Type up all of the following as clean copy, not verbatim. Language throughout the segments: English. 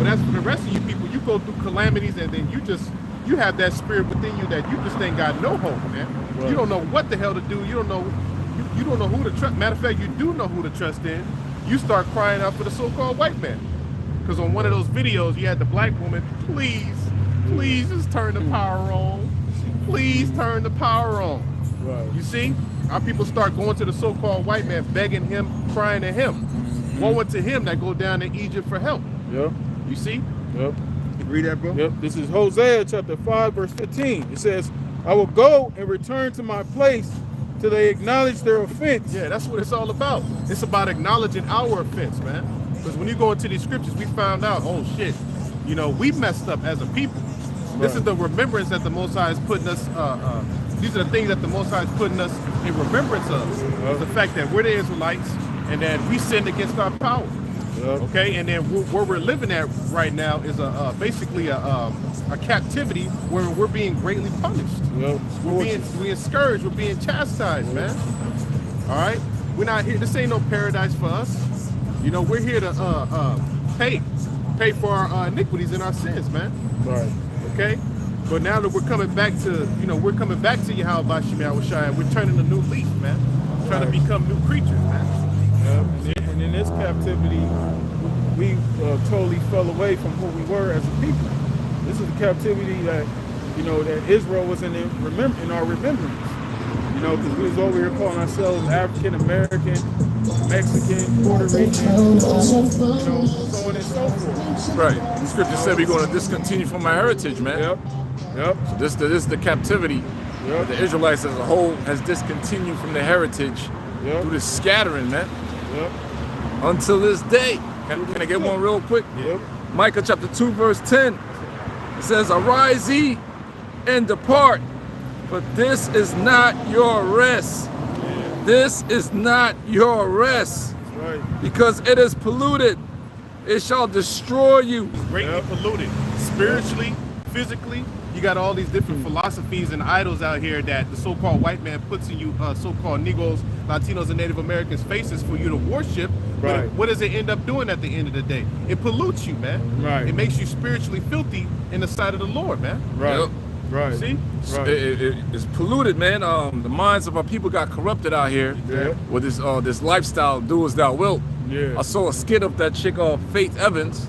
But as for the rest of you people, you go through calamities and then you have that spirit within you that you just ain't got no hope, man. Right. You don't know what the hell to do. You don't know who to trust. Matter of fact, you do know who to trust in. You start crying out for the so-called white man. Because on one of those videos, you had the black woman, please just turn the power on. Please turn the power on. Right. You see? Our people start going to the so-called white man, begging him, crying to him. Woe unto him that go down to Egypt for help. Yep. You see? Yep. You read that, bro? Yep. This is Hosea chapter 5, verse 15. It says, I will go and return to my place till they acknowledge their offense. Yeah, that's what it's all about. It's about acknowledging our offense, man. Because when you go into these scriptures, we found out, oh shit, you know, we messed up as a people. Right. This is the remembrance that the Most High is putting us, these are the things that the Most High is putting us in remembrance of. Yep. The fact that we're the Israelites and that we sinned against our power. Yep. Okay, and then where we're living at right now is basically a captivity where we're being greatly punished. Yep. We're being scourged, we're being chastised, man. All right, we're not here. This ain't no paradise for us. You know, we're here to pay for our iniquities and our sins, man. Right. Okay. But now that we're coming back to, we're coming back to Yahweh Shai, we're turning a new leaf, man. Trying to become new creatures, man. And in this captivity, we totally fell away from who we were as a people. This is the captivity that, that Israel was in our remembrance. Because we was over here calling ourselves African American, Mexican, Puerto Rican, so on and so forth. Right. The scripture said we're going to discontinue from our heritage, man. Yep. So this is the captivity. Yep. The Israelites as a whole has discontinued from their heritage through this scattering, man. Yep. Until this day. Can I get one real quick? Yep. Micah chapter 2, verse 10. It says, Arise ye and depart, for this is not your rest. Yeah. This is not your rest. That's right. Because it is polluted. It shall destroy you. Greatly polluted. Spiritually, physically. You got all these different philosophies and idols out here that the so-called white man puts in you, so-called Negroes, Latinos, and Native Americans' faces for you to worship. Right. What does it end up doing at the end of the day? It pollutes you, man. Right. It makes you spiritually filthy in the sight of the Lord, man. Right. Yep. Right. See? Right. It's polluted, man. The minds of our people got corrupted out here with this lifestyle, do as thou wilt. Yeah. I saw a skit of that chick, Faith Evans,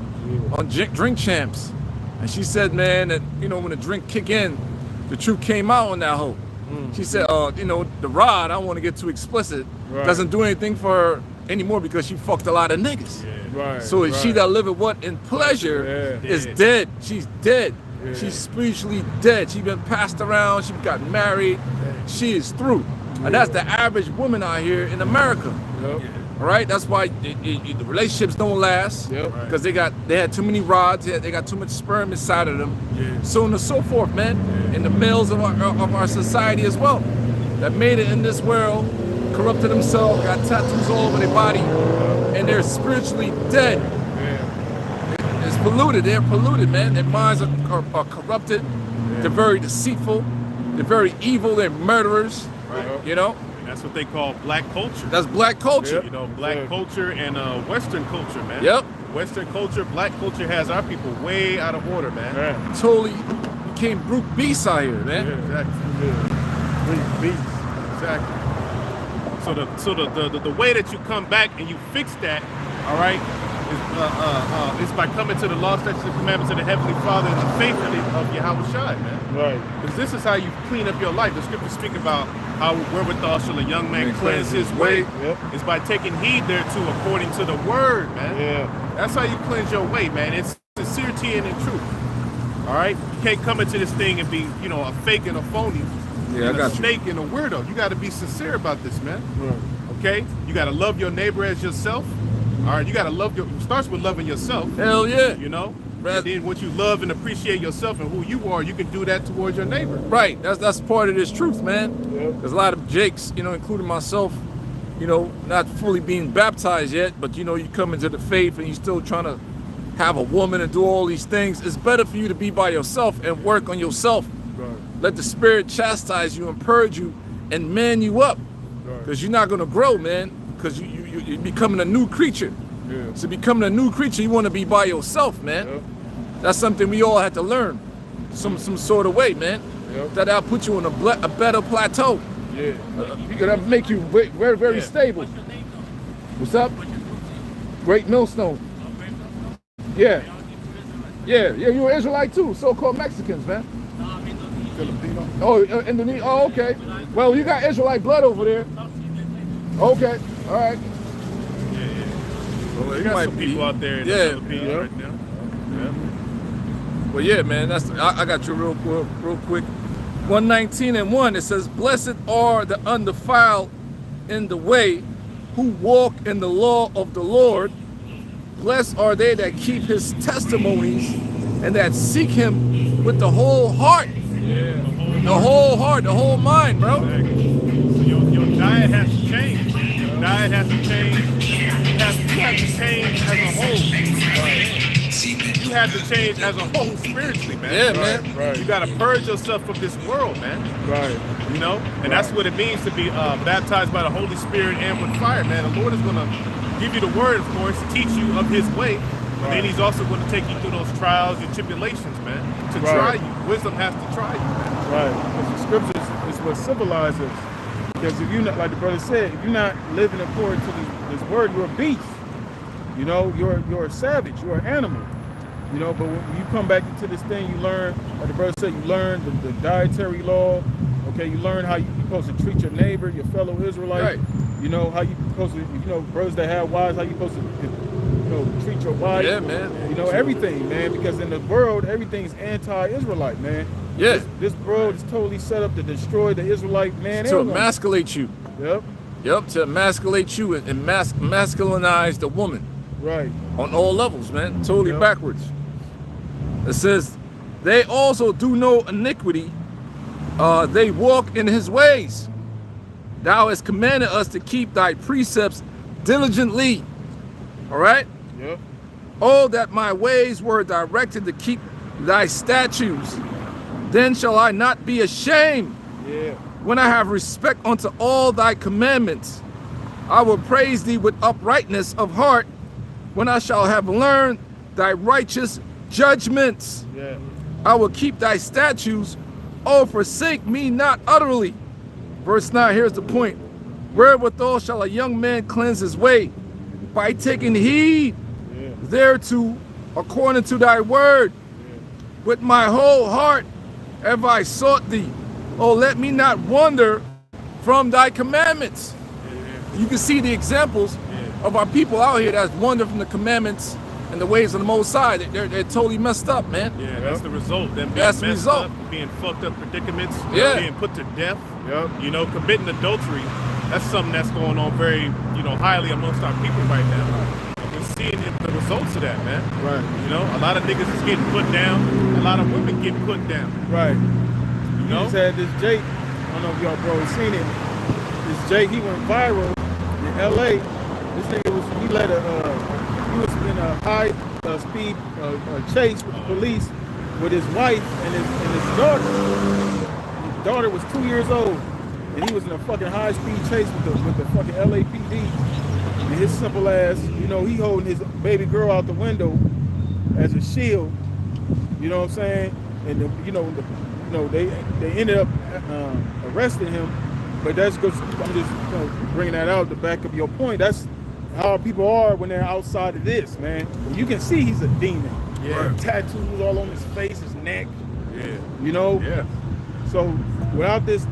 on Drink Champs. And she said, man, that, when the drink kick in, the truth came out on that hoe. She said, the rod, I don't want to get too explicit, doesn't do anything for her anymore because she fucked a lot of niggas. Yeah. Right. So she that liveth what in pleasure is dead. She's dead. Yeah. She's spiritually dead. She's been passed around. She got married. She is through. And that's the average woman out here in America. Yep. All right, that's why the relationships don't last because they had too many rods, they got too much sperm inside of them, so on and so forth, man. And the males of our society as well, that made it in this world, corrupted themselves, got tattoos all over their body, and they're spiritually dead. It's polluted. They're polluted, man. Their minds are corrupted. They're very deceitful. They're very evil. They're murderers. Right. That's what they call black culture. That's black culture. Black culture and Western culture, man. Yep. Western culture, black culture has our people way out of order, man. Right. Totally became brute beasts out here, man. Exactly. Brute beasts. Exactly. So the way that you come back and you fix that, all right, is by coming to the law, statutes, and commandments of the Heavenly Father and the faith of Yahweh Shai, man. Right. Because this is how you clean up your life. The scriptures speak about how wherewithal shall a young man cleanse his way. Yep. It's by taking heed thereto according to the word, man. Yeah. That's how you cleanse your way, man. It's sincerity and in truth. All right? You can't come into this thing and be, a fake and a phony. Yeah, and I got a snake and a weirdo. You got to be sincere about this, man. Right. Okay? You got to love your neighbor as yourself. All right? You got to love it starts with loving yourself. Hell yeah. And then once you love and appreciate yourself and who you are, you can do that towards your neighbor. Right. That's part of this truth, man. There's a lot of jakes, including myself, not fully being baptized yet, but you come into the faith and you're still trying to have a woman and do all these things. It's better for you to be by yourself and work on yourself. Right. Let the Spirit chastise you and purge you and man you up. Because you're not going to grow, man, because you're becoming a new creature. Yeah. So becoming a new creature, you want to be by yourself, man. Yep. That's something we all had to learn, some sort of way, man. Yep. That'll put you on a better plateau. Yeah. That'll make you very, very stable. What's up? Great Millstone. Yeah. Yeah, you're an Israelite too, so-called Mexicans, man. Filipino. Oh, Indonesia. Oh, okay. Well, you got Israelite blood over there. Okay. All right. Well, you got some people out there in the Philippines right now. Yeah. Well, yeah, man. I got you real quick. 119:1. It says, "Blessed are the undefiled in the way, who walk in the law of the Lord. Blessed are they that keep His testimonies and that seek Him with the whole heart." Yeah. The whole heart, the whole mind, bro. Exactly. So your diet has to change. Your diet has to change. You have to change as a whole. You have to change as a whole spiritually, man. Yeah, man. Right. You got to purge yourself from this world, man. Right. You know, and that's what it means to be baptized by the Holy Spirit and with fire, man. The Lord is going to give you the word, of course, teach you of His way. But then He's also going to take you through those trials and tribulations, man, to try you. Wisdom has to try you, man. Right. Because the scriptures is what civilizes us. Because if you're not, like the brother said, if you're not living according to this word, you're a beast. You know, you're a savage, you're an animal. You know, but when you come back into this thing, you learn, like the brother said, you learn the dietary law. Okay, you learn how you're supposed to treat your neighbor, your fellow Israelite. Right. You know, how you supposed to, brothers that have wives, how you supposed to, treat your wife. Yeah, man. You know, everything, man, because in the world, everything's anti-Israelite, man. Yeah. This world is totally set up to destroy the Israelite man. To and woman. emasculate you. Yep. To emasculate you and masculinize the woman. Right. On all levels, man. Totally backwards. It says, they also do no iniquity. They walk in His ways. Thou hast commanded us to keep Thy precepts diligently. All right? Yep. Oh, that my ways were directed to keep Thy statutes. Then shall I not be ashamed. Yeah. When I have respect unto all Thy commandments. I will praise Thee with uprightness of heart, when I shall have learned Thy righteous judgments. Yeah. I will keep Thy statutes. Oh, forsake me not utterly. Verse 9, here's the point. Wherewithal shall a young man cleanse his way? By taking heed thereto, according to Thy word. With my whole heart have I sought Thee. Oh, let me not wander from Thy commandments. You can see the examples of our people out here that's wander from the commandments and the ways of the Most High. They're totally messed up, man. Yeah, that's the result. Them being That's the messed result. up, being fucked up predicaments, Yeah. being put to death. Yep. You know, committing adultery. That's something that's going on very, highly amongst our people right now. We're seeing the results of that, man. Right. You know, a lot of niggas is getting put down. A lot of women getting put down. Right. You know? Just had this Jake. I don't know if y'all bro seen it. This Jake, he went viral in LA. This nigga he was in a high speed chase with the police with his wife and his daughter. His daughter was 2 years old, and he was in a fucking high speed chase with the fucking LAPD. And his simple ass, he holding his baby girl out the window as a shield. You know what I'm saying? And they ended up arresting him. But that's good. I'm just bringing that out to back up your point. That's how people are when they're outside of this, man. You can see he's a demon. Yeah. Tattoos all on his face, his neck. Yeah. Yeah. So without this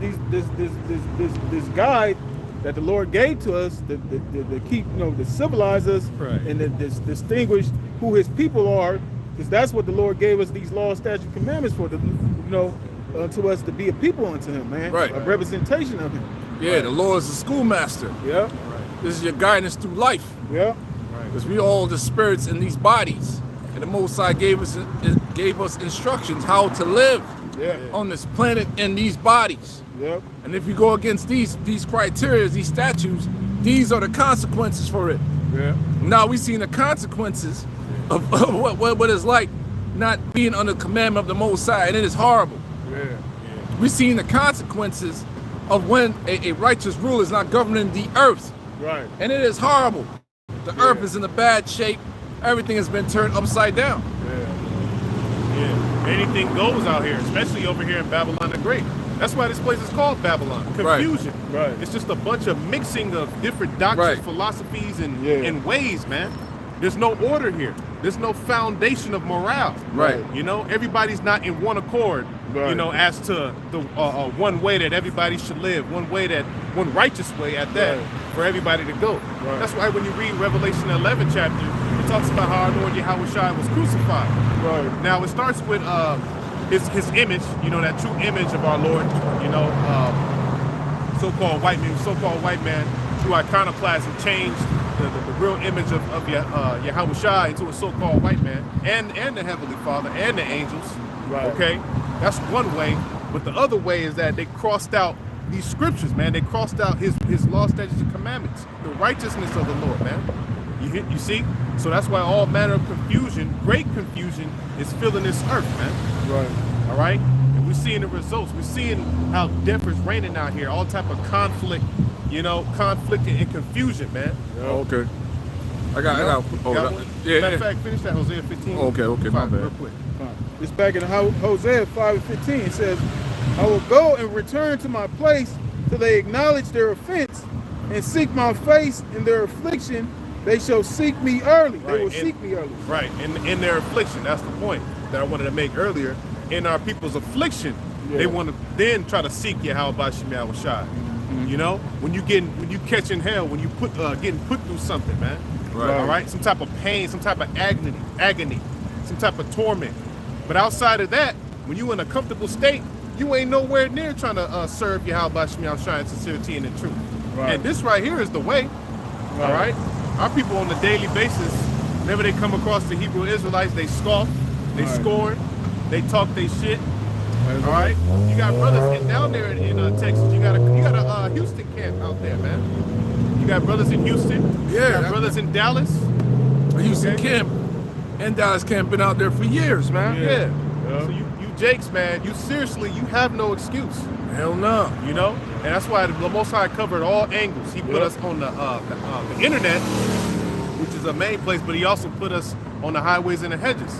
guide that the Lord gave to us to keep, to civilize us, Right. and to distinguish who His people are, because that's what the Lord gave us these laws, statutes, commandments for, to us to be a people unto Him, man. Right. A representation of Him. Yeah, the Lord is the schoolmaster. Yeah. This is your guidance through life. Yeah. Because we all the spirits in these bodies. And the Most High gave us instructions how to live Yeah. on this planet in these bodies. Yep. And if you go against these criteria, these statutes, these are the consequences for it. Yeah. Now we seen the consequences of what it's like not being under the commandment of the Most High, and it is horrible. Yeah. We seen the consequences of when a righteous ruler is not governing the earth, Right. and it is horrible. The earth is in a bad shape. Everything has been turned upside down. Yeah. Anything goes out here, especially over here in Babylon the Great. That's why this place is called Babylon. Confusion. Right. It's just a bunch of mixing of different doctrines, philosophies, and ways, man. There's no order here. There's no foundation of morale. Right. You know, everybody's not in one accord. Right. You know, as to the one way that everybody should live, one righteous way at that, for everybody to go. Right. That's why when you read Revelation 11 chapter, it talks about how our Lord Yahushua was crucified. Right. Now it starts with his image, you know, that true image of our Lord, you know, so-called white man who iconoclasm changed the real image of Yahushua into a so-called white man and the Heavenly Father and the angels. Right. Okay, that's one way. But the other way is that they crossed out these scriptures, man. They crossed out his law, statutes, and commandments, the righteousness of the Lord, man. You see? So that's why all manner of confusion, great confusion, is filling this earth, man. Right. All right? And we're seeing the results. We're seeing how death is reigning out here, all type of conflict, you know, conflict and confusion, man. Okay. I got Matter of fact, finish that Hosea 15. Okay, my bad. Real quick. It's back in Hosea 5:15. It says, I will go and return to my place till they acknowledge their offense and seek my face in their affliction. They shall seek me early. Right. They will seek me early. Right. In their affliction. That's the point that I wanted to make earlier. In our people's affliction, they want to then try to seek Yahweh Shemel Shai. You know, when you catching hell, when you getting put through something, man. Right. All right. Some type of pain, some type of agony, some type of torment. But outside of that, when you in a comfortable state, you ain't nowhere near trying to serve Yahweh Shemel Shai in sincerity and in truth. Right. And this right here is the way. All right. Our people on a daily basis, whenever they come across the Hebrew Israelites, they scoff, they scorn, they talk they shit. All right, you got brothers down there in Texas. You got a Houston camp out there, man. You got brothers in Houston. You got brothers in Dallas. Houston camp and Dallas camp been out there for years, man. Yeah. So you Jakes, man, you seriously, you have no excuse. Hell no. You know, and that's why the Most High covered all angles. He put us on the internet, which is a main place, but he also put us on the highways and the hedges.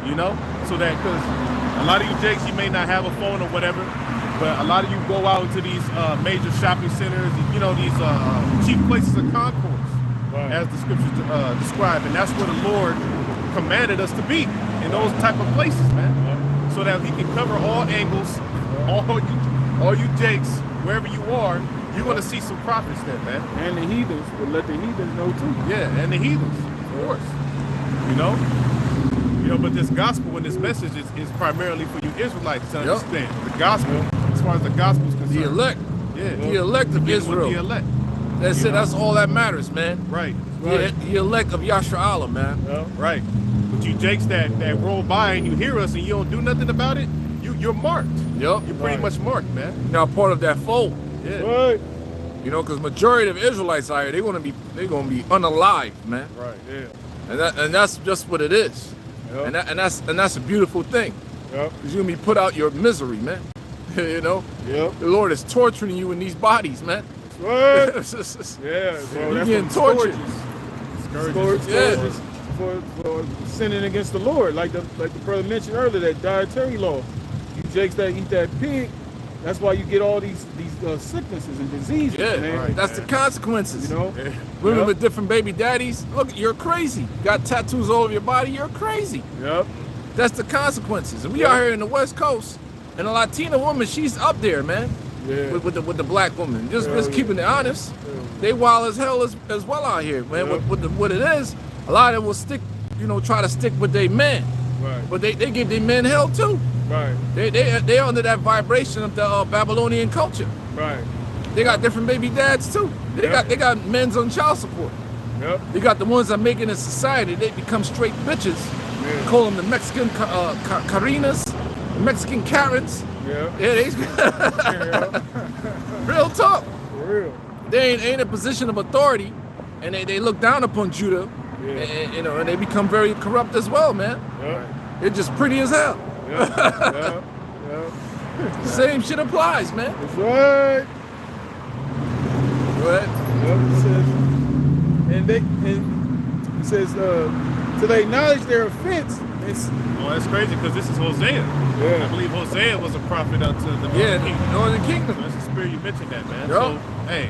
You know, so that because a lot of you Jakes, you may not have a phone or whatever, but a lot of you go out into these major shopping centers, you know, these chief places of concourse, as the scriptures describe, and that's where the Lord commanded us to be, in those type of places, man, so that he can cover all angles, all you Jakes, wherever you are, you're going to see some prophets there, man. And the heathens, but let the heathens know too. Yeah, and the heathens, of course. You know, but this gospel and this message is primarily for you Israelites to understand. The gospel, as far as the gospel is concerned. The elect. Yeah. The elect of Israel. The elect. That's it. That's all that matters, man. Right. The elect of Yasha Allah, man. Right. But you Jakes that roll by and you hear us and you don't do nothing about it, you're marked. Yep. You're pretty much marked, man. You're part of that fold. Yeah. Right. You know, because majority of Israelites out here, they're gonna be unalived, man. Right. Yeah. And that's just what it is. Yep. And that's a beautiful thing. Yep. Because you're gonna be put out your misery, man. You know? Yep. The Lord is torturing you in these bodies, man. Right. Yeah, bro. You're That's getting what tortured. Scourges for sinning against the Lord, like the brother mentioned earlier, that dietary law. You Jakes that eat that pig, that's why you get all these sicknesses and diseases. Yeah, man. right. That's the consequences. You know, women with different baby daddies. Look, you're crazy. You got tattoos all over your body. You're crazy. Yep. That's the consequences. And we out here in the West Coast, and a Latina woman, she's up there, man. Yeah. With the black woman, just keeping it honest. They wild as hell as well out here, man. What it is, a lot of them will stick, try to stick with their men. Right. But they give their men hell too. Right. They're under that vibration of the Babylonian culture. Right. They got different baby dads too. They got men's on child support. Yep. They got the ones that make it in society. They become straight bitches. Yeah. Call them the Mexican Carinas, the Mexican Karens. Yeah. Yeah, real talk. For real. They ain't in a position of authority, and they look down upon Judah, and they become very corrupt as well, man. Yeah. They're just pretty as hell. Yeah. Same shit applies, man. That's right. Go ahead. Yep. It says, and It says, to they acknowledge their offense. Well, that's crazy because this is Hosea. Yeah. I believe Hosea was a prophet unto the Northern Kingdom. Northern Kingdom. That's the spirit you mentioned that, man. Yep. So, hey,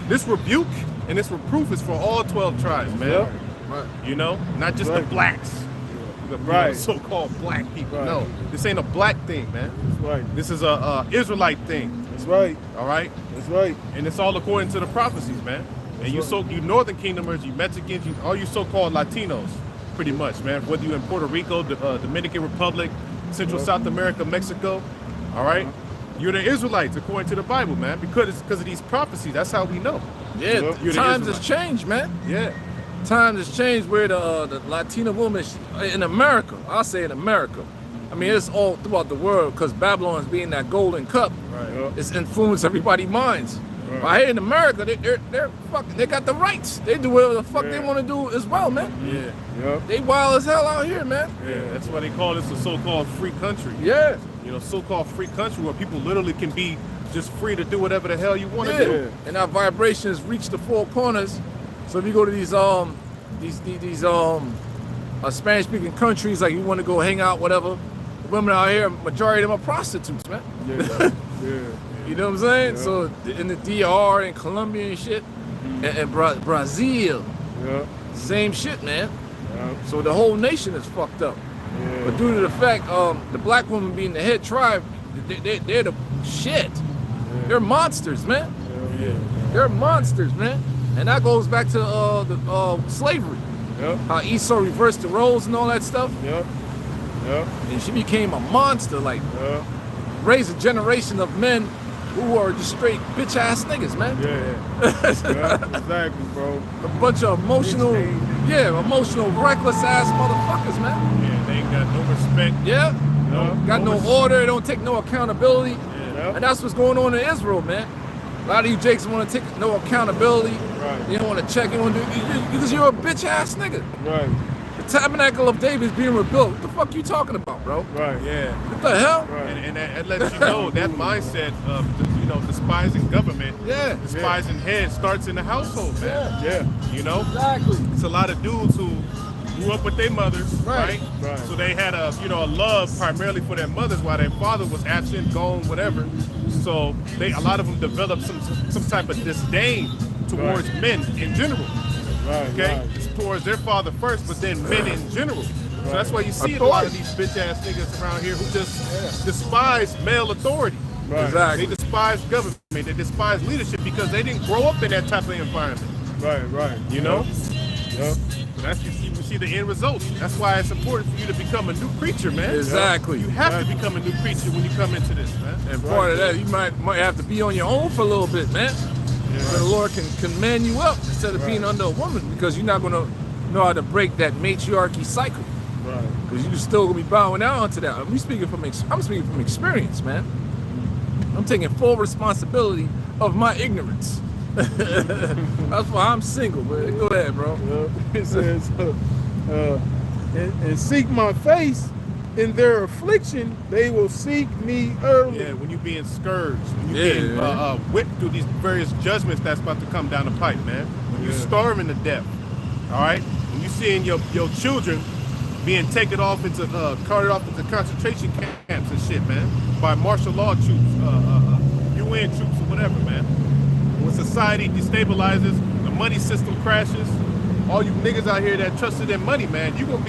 this rebuke and this reproof is for all 12 tribes, man. Yep. Right. You know, not just the blacks, the so-called black people. Right. No, this ain't a black thing, man. That's right. This is a Israelite thing. That's right. All right. That's right. And it's all according to the prophecies, man. And you Northern Kingdomers, you Mexicans, all you so-called Latinos, pretty much, man. Whether you're in Puerto Rico, the Dominican Republic, Central South America, Mexico, all right. You're the Israelites according to the Bible, man. Because of these prophecies, that's how we know. Yeah, You're the times has Israelite. changed, man. Yeah. Times has changed where the Latina woman in America, I'll say in America. I mean, it's all throughout the world because Babylon's being that golden cup. Right. It's influenced everybody's minds. Right. Right here in America, they're fucking, they got the rights. They do whatever the fuck they want to do as well, man. Yeah. Yep. They wild as hell out here, man. Yeah. That's why they call this a so-called free country. Yeah. You know, so-called free country where people literally can be just free to do whatever the hell you want to Yeah. do. And our vibrations reach the four corners. So if you go to these Spanish-speaking countries, like you want to go hang out, whatever, the women out here, majority of them are prostitutes, man. Yeah. Yeah. You know what I'm saying? Yeah. So in the DR and Colombia and shit, and Brazil, Yeah. same shit, man. Yeah. So the whole nation is fucked up. Yeah. But due to the fact, the black woman being the head tribe, they're the shit. They're monsters, man. Yeah. They're monsters, man. And that goes back to the slavery. Yep. How Esau reversed the roles and all that stuff. Yep. Yep. And she became a monster, like Yep. raised a generation of men who are just straight bitch ass niggas, man. Yeah. Yeah. Exactly, bro. A bunch of emotional, Bitch emotional, reckless ass motherfuckers, man. Yeah, they ain't got no respect. Yeah. Yep. Got no order, don't take no accountability. Yep. And that's what's going on in Israel, man. A lot of you jakes want to take no accountability. Right. You don't want to check, you don't do because you're a bitch ass nigga. Right. The tabernacle of David is being rebuilt. What the fuck you talking about, bro? Right. Yeah. What the hell? Right. And that lets you know that mindset of, despising government, Yeah. despising head starts in the household, man. Yeah. You know? Exactly. It's a lot of dudes who grew up with their mothers, Right. right? Right. So they had a love primarily for their mothers while their father was absent, gone, whatever. So a lot of them developed some type of disdain towards men in general. Right. Okay, Right. it's towards their father first, but then men in general. So that's why you see a lot of these bitch ass niggas around here who just despise male authority. Right. Exactly. They despise government. They despise leadership because they didn't grow up in that type of environment. Right. Right. You know. Yep. So that's you see the end result. That's why it's important for you to become a new creature, man. Exactly. You have to become a new creature when you come into this, man. And part of that, you might have to be on your own for a little bit, man. So the Lord can man you up instead of being under a woman, because you're not gonna know how to break that matriarchy cycle. Right. Because you're still gonna be bowing down to that. I'm speaking from experience, man. I'm taking full responsibility of my ignorance. That's why I'm single, man. Go ahead, bro. It says, and seek my face in their affliction, they will seek me early. Yeah, when you're being scourged, when you're Yeah, being whipped through these various judgments that's about to come down the pipe, man. When you're starving to death, all right? When you're seeing your children being taken off into, carted off into concentration camps and shit, man, by martial law troops, UN troops or whatever, man. When society destabilizes, the money system crashes, all you niggas out here that trusted in money, man, you're gonna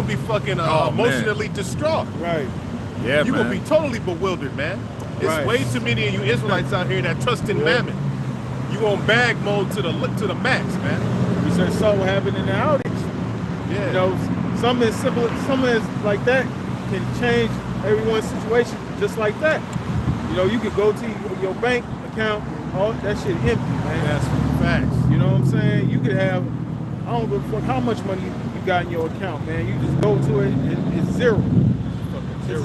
be fucking emotionally distraught. Right. Yeah, You're gonna be totally bewildered, man. It's Right. way too many of you Israelites out here that trust in mammon. You on bag mode to the max, man. You said something happened in the outage. Yeah. You know, something as simple, something as like that can change everyone's situation just like that. You know, you could go to your bank account, all that shit empty, man. That's facts. You know what I'm saying? You could have, I don't give a fuck how much money you got in your account, man. You just go to it, it's zero.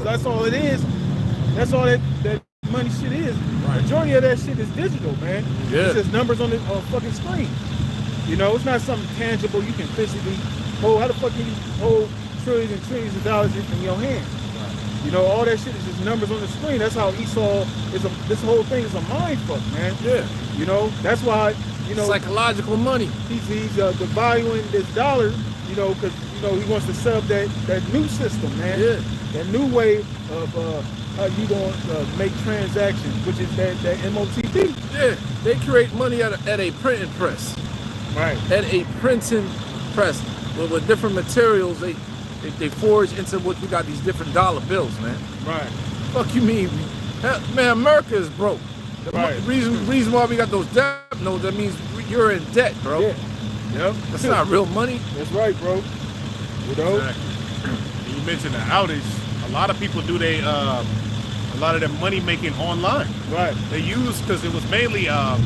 That's all it is. That's all that money shit is. Right. Majority of that shit is digital, man. Yeah. It's just numbers on the fucking screen. You know, it's not something tangible you can physically hold. How the fuck can you hold trillions and trillions of dollars in your hand? You know, all that shit is just numbers on the screen. That's how Esau is. This whole thing is a mind fuck, man. Yeah. You know, that's why you know, psychological money. He's devaluing this dollar, you know, because you know he wants to set up that new system, man. Yeah. That new way of how you gonna make transactions, which is that MOTD. Yeah, they create money at a printing press. Right. At a printing press with different materials, they forge into what we got these different dollar bills, man. Right. Fuck you mean, man? America is broke. The reason why we got those debt notes, that means you're in debt, bro. Yeah. Yep. That's not real money. That's right, bro. You know. Exactly. And you mentioned the outage. A lot of people do a lot of their money making online. Right. They use, because it was mainly an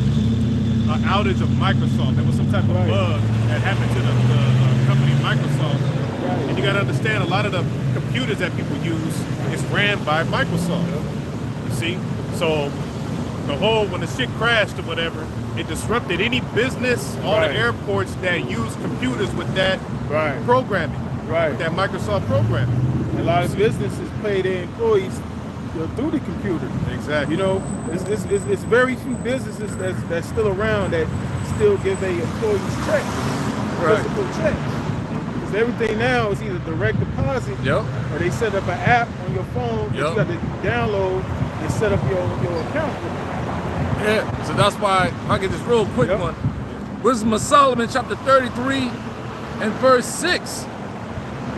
outage of Microsoft. There was some type of bug that happened to the company Microsoft. Right. And you got to understand, a lot of the computers that people use is ran by Microsoft. You see? So the whole, when the shit crashed or whatever, it disrupted any business, all the airports that use computers with that programming, with that Microsoft programming. A lot of businesses pay their employees through the computer. Exactly. You know, it's very few businesses that's still around that still give their employees checks, physical checks. Because everything now is either direct deposit, or they set up an app on your phone that you got to download and set up your account. Yeah, so that's why I get this real quick one. Wisdom of Solomon, chapter 33 and verse 6.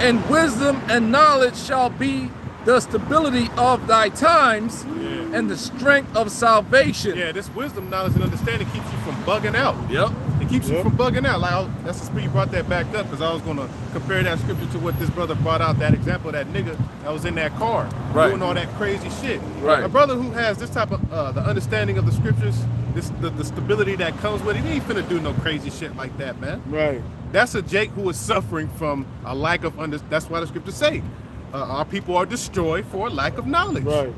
And wisdom and knowledge shall be the stability of thy times and the strength of salvation. Yeah, this wisdom, knowledge, and understanding keeps you from bugging out. Yep. It keeps you from bugging out. Like, that's the spirit you brought that back up, because I was going to compare that scripture to what this brother brought out, that example of that nigga that was in that car doing all that crazy shit. Right. A brother who has this type of the understanding of the scriptures, the stability that comes with it, he ain't finna do no crazy shit like that, man. Right. That's a Jake who is suffering from a lack of that's why the scriptures say our people are destroyed for a lack of knowledge. Right.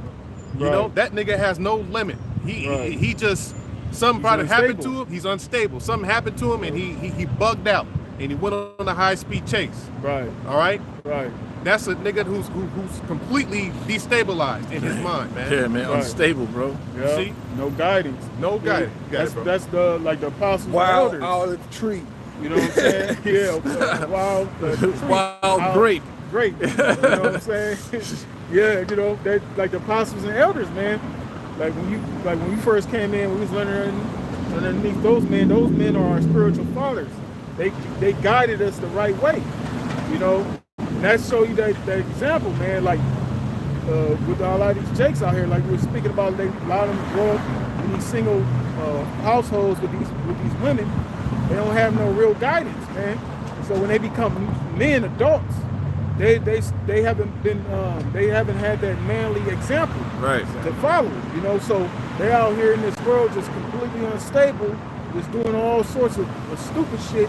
You know, that nigga has no limit. He just, something probably happened to him. He's unstable. Something happened to him, and he bugged out, and he went on a high-speed chase. Right. All right. Right. That's a nigga who's completely destabilized in his mind, man. Yeah, man, unstable, bro. Yeah. See, no guidance. No guidance. That's the apostles and elders. Olive tree. You know what I'm saying? Yeah. Wild grape. Great. You know what I'm saying? Yeah, you know, that like the apostles and elders, man. Like when you first came in, we was learning underneath those men are our spiritual fathers. They guided us the right way. You know, and that show you that example, man. Like with a lot of these jakes out here, like we were speaking about, a lot of them grow up in these single households with these women. They don't have no real guidance, man. So when they become men, adults, they haven't had that manly example to follow. You know, so they're out here in this world just completely unstable, just doing all sorts of stupid shit.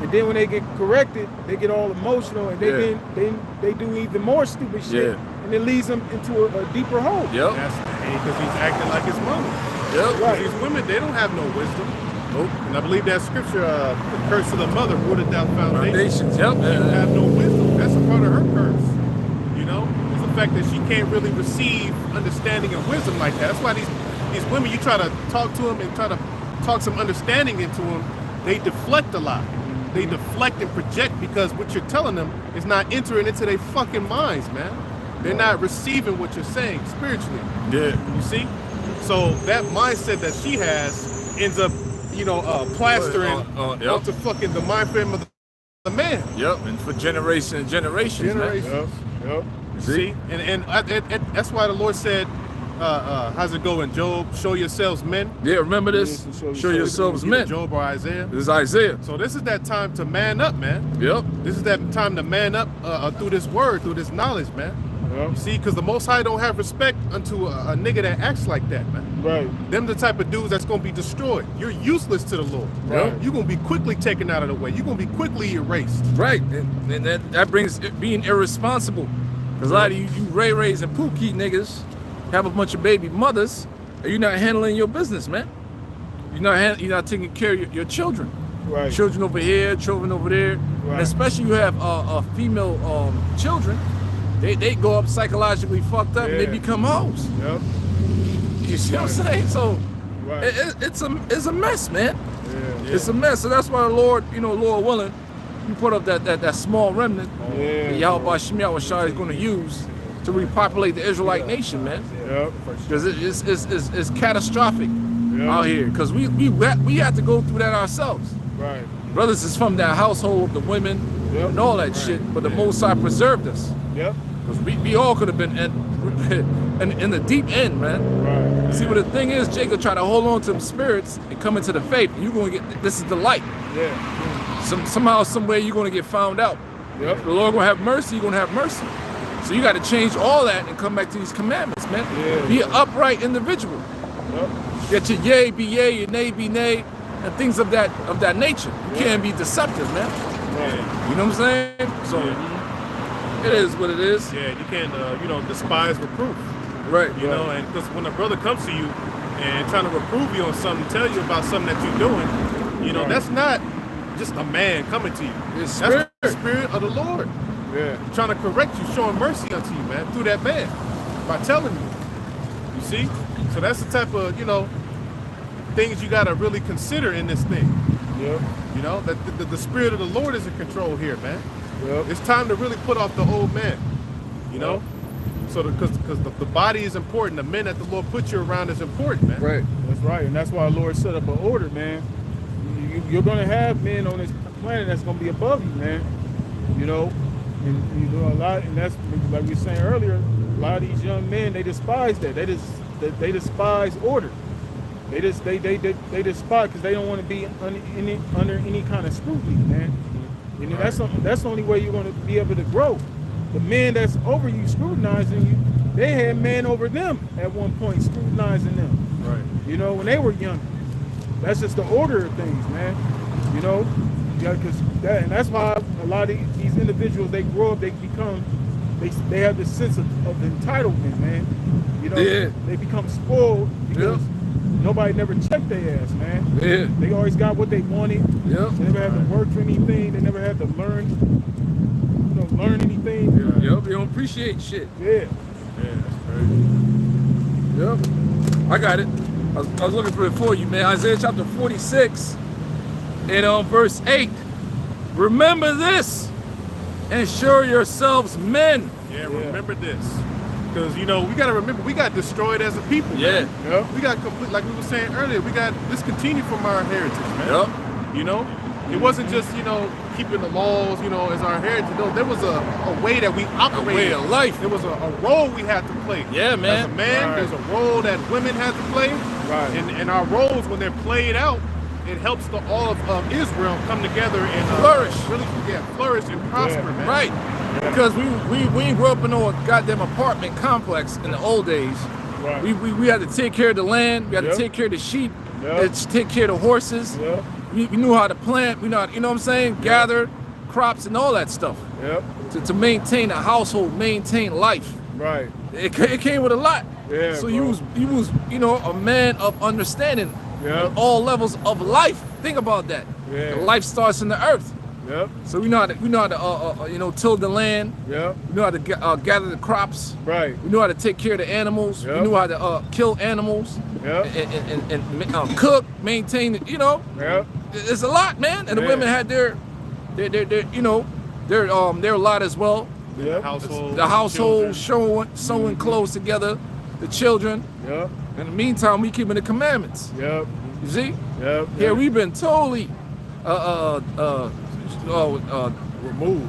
And then when they get corrected, they get all emotional, and they do even more stupid shit, and it leads them into a deeper hole. Yep. Because he's acting like his mama. Yep. Right. These women, they don't have no wisdom. Nope. And I believe that scripture, the curse of the mother rooted down foundations. Yep. She don't have no wisdom. That's a part of her curse. You know, it's the fact that she can't really receive understanding and wisdom like that. That's why these women, you try to talk to them and try to talk some understanding into them, they deflect a lot. They deflect and project because what you're telling them is not entering into their fucking minds, man. They're not receiving what you're saying spiritually. Yeah. You see? So that mindset that she has ends up, plastering onto fucking the mind frame of the man. Yep, and for generations and generations. Yep. See? And that's why the Lord said, how's it going, Job? Show yourselves men. Yeah, remember this? Show yourselves men. Job or Isaiah. This is Isaiah. So this is that time to man up, man. Yep. This is that time to man up through this word, through this knowledge, man. Yep. See, because the Most High don't have respect unto a nigga that acts like that, man. Right. Them the type of dudes that's going to be destroyed. You're useless to the Lord. Right. You're going to be quickly taken out of the way. You're going to be quickly erased. Right. And that brings being irresponsible. Because a lot of you Ray-Rays and Pookie niggas have a bunch of baby mothers, and you're not handling your business, man. You're not taking care of your children. Right. Children over here, children over there. Right. And especially you have female children. They go up psychologically fucked up and they become hoes. Yep. You see what I'm saying? So it's a mess, man. It's a mess. So that's why the Lord, Lord willing, you put up that small remnant that Yahweh Shemiah Shah is going to use to repopulate the Israelite nation, man. Because it's catastrophic out here. Because we had to go through that ourselves. Right. Brothers is from that household, the women, and all that shit. But the Most High preserved us. Because we all could have been in the deep end, man. Right. See, what the thing is, Jacob tried to hold on to them spirits and come into the faith. You're going to get, this is the light. Somehow, some way, you're going to get found out. The Lord going to have mercy, you're going to have mercy. So you got to change all that and come back to these commandments, man. Be an upright individual. Get your yea be yea, your nay be nay, and things of that nature. You can't be deceptive, man. You know what I'm saying? So it is what it is. Yeah, you can't, despise reproof. Right. You know, and because when a brother comes to you and trying to reprove you on something, tell you about something that you're doing, that's not just a man coming to you. It's That's the spirit of the Lord. Trying to correct you, showing mercy unto you, man, through that man, by telling you. You see? So that's the type of, things you got to really consider in this thing. You know, that the spirit of the Lord is in control here, man. It's time to really put off the old man, you know? So because the body is important, the men that the Lord put you around is important, man. Right. That's right. And that's why the Lord set up an order, man. You're going to have men on this planet that's going to be above you, man. You know? And a lot, and that's like we were saying earlier, a lot of these young men, they despise that. They despise order. They despise because they don't want to be under any kind of scrutiny, man. And that's the only way you're going to be able to grow. The men that's over you, scrutinizing you, they had men over them at one point, scrutinizing them. Right. You know, when they were young. That's just the order of things, man. You know, and that's why a lot of these individuals, they grow up, they have this sense of entitlement, man. You know, they become spoiled because nobody never checked their ass, man. They always got what they wanted. They never had to work for anything. They never had to learn anything. They don't appreciate shit. That's crazy. I got it. I was looking for it for you, man. Isaiah chapter 46 and verse 8. Remember this and show yourselves men. Remember this. Because, we got to remember, we got destroyed as a people. Man. We got complete, like we were saying earlier, we got discontinued from our heritage, man. You know? It wasn't just, keeping the laws, as our heritage. No, there was a way that we operated. A way of life. There was a role we had to play. Yeah, man. As a man, there's a role that women had to play. Right. And our roles, when they're played out, it helps all of Israel come together and flourish. Really, flourish and prosper, man. Right. Because we grew up in a goddamn apartment complex in the old days. Right. We had to take care of the land. We had to take care of the sheep. Take care of the horses. We knew how to plant. We know, what I'm saying? Gather crops and all that stuff. To maintain a household, maintain life. Right. It came with a lot. So you was a man of understanding on all levels of life. Think about that. The life starts in the earth. So we know how to till the land. We know how to gather the crops. Right. We know how to take care of the animals. We know how to kill animals. And cook, maintain it. It's a lot, man. And the women had their lot as well. The household sewing clothes together, the children. In the meantime, we keeping the commandments. You see? Here we've been totally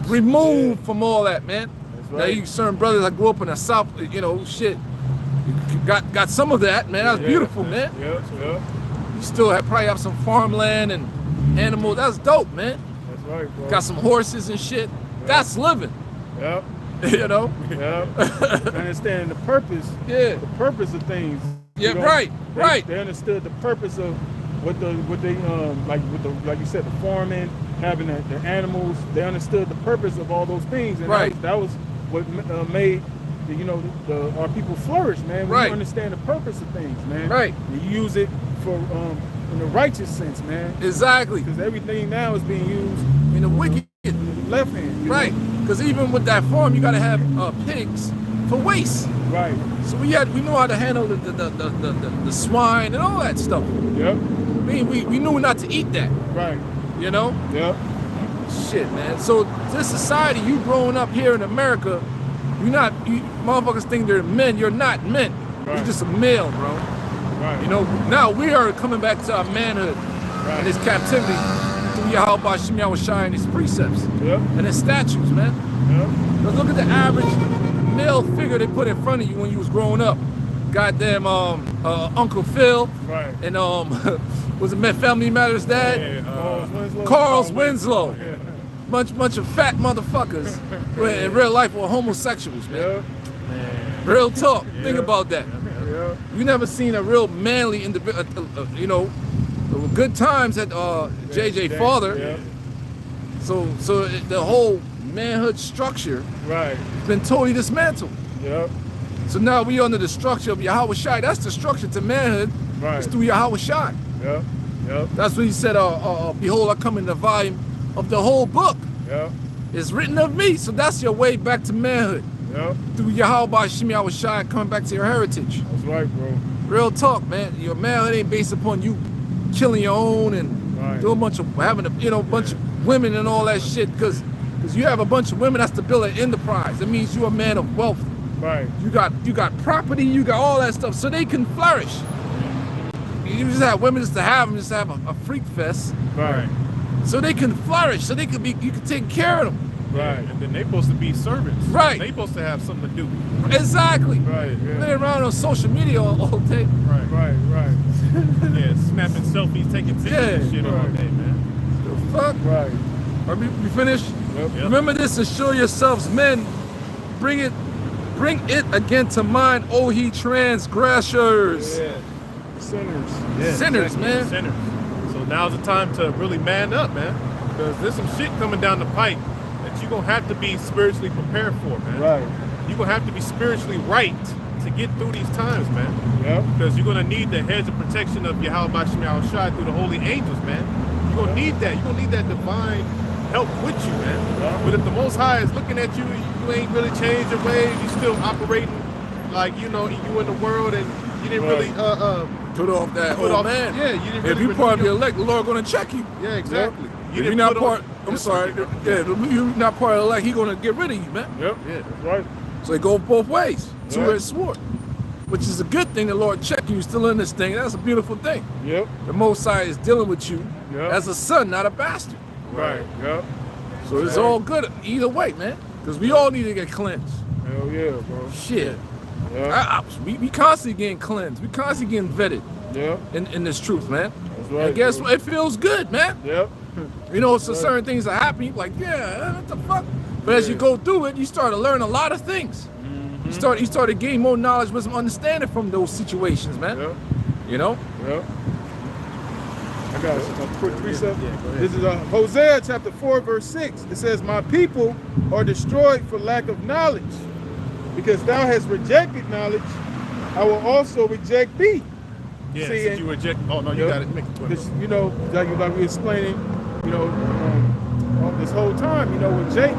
removed from all that, man. That's Now right. you certain brothers that grew up in the South, shit. Got some of that, man. That's beautiful, man. You still probably have some farmland and animals. That's dope, man. That's right, bro. Got some horses and shit. That's living. Understanding the purpose. The purpose of things. Right. They understood the purpose of what they like you said, the farming, having the animals. They understood the purpose of all those things, and that was what made our people flourish, man. When you understand the purpose of things, man. You use it for in the righteous sense, man. Exactly. Because everything now is being used in the wicked, in the left hand. Right. Because even with that farm, you gotta have pigs for waste. Right. So we know how to handle the swine and all that stuff. We we knew not to eat that. Right. You know? Yep. Shit, man. So this society, you growing up here in America, you motherfuckers think they're men. You're not men. Right. You're just a male, bro. Right. You know, now we are coming back to our manhood and his captivity through Yahweh Shem Yahushua and his precepts and his statutes, man. Yep. But look at the average male figure they put in front of you when you was growing up. Goddamn Uncle Phil. Right. And was it Family Matters Dad? Carl's Winslow. Yeah. Bunch of fat motherfuckers who in real life were homosexuals, man. Yep. Real talk. Think about that. Yep. You never seen a real manly individual, you know, good times at JJ father. Yep. So the whole manhood structure Right. has been totally dismantled. Yep. So now we under the structure of Yahweh Shai. That's the structure to manhood. Right. It's through Yahweh Shai. Yep. Yep. That's what he said, behold, I come in the volume of the whole book. Yep. It's written of me. So that's your way back to manhood. Yep. Through Yahweh Shem Yahushua and coming back to your heritage. That's right, bro. Real talk, man. Your manhood ain't based upon you killing your own and doing a bunch of having a bunch of women and all that shit. Because you have a bunch of women, that's to build an enterprise. It means you're a man of wealth. Right. You got property, you got all that stuff, so they can flourish. You just have women just to have them, just to have a freak fest. Right. So they can flourish, so you can take care of them. Right. And then they supposed to be servants. Right. They supposed to have something to do. Exactly. Right. Yeah. Play around on social media all day. Right. Right. Right. Yeah, snapping selfies, taking pictures and shit all day, man. The fuck? Right. Are we finished? Yep. Yep. Remember this and show yourselves men. Bring it again to mind, O ye transgressors. Yeah. Sinners. Yeah, Sinners, exactly. man. Sinners. So now's the time to really man up, man. Because there's some shit coming down the pipe that you're going to have to be spiritually prepared for, man. Right. You're going to have to be spiritually right to get through these times, man. Yep. Because you're going to need the hedge of protection of Yahweh Shem Yahushua through the holy angels, man. You're going to need that. You're going to need that divine help with you, man. Yeah. But if the Most High is looking at you, you ain't really changed your ways. You still operating like, you know, you in the world and you didn't really Put off that put old off, man. yeah, you didn't If really you're part of renew the elect, the Lord gonna check you. Yeah, exactly. If you're not part, I'm Yes, sorry. sir. Yeah, if you're not part of the elect, He gonna get rid of you, man. Yep. Yeah. That's right. So it goes both ways. Yeah. Two-edged sword, which is a good thing. The Lord checking you, still in this thing. That's a beautiful thing. Yep. The Most High is dealing with you Yeah. as a son, not a bastard. Right. Yep. So it's all good either way, man. Because we all need to get cleansed. Hell yeah, bro. Shit. Yeah. We constantly getting cleansed. We constantly getting vetted Yeah. in this truth, man. That's right. And guess bro. what? It feels good, man. Yep. You know, so certain things that happen, you're like, yeah, what the fuck? But as you go through it, you start to learn a lot of things. You start to gain more knowledge, wisdom, understanding from those situations, man. Yep. You know? Yep. I got a quick precept. Yeah, go ahead. This is Hosea chapter 4, verse 6. It says, my people are destroyed for lack of knowledge. Because thou hast rejected knowledge, I will also reject thee. Yeah, See, since you reject. Oh, no, you Yep. got it. Make it 12. Because, you know, like we explaining, you know, this whole time, you know, with Jake,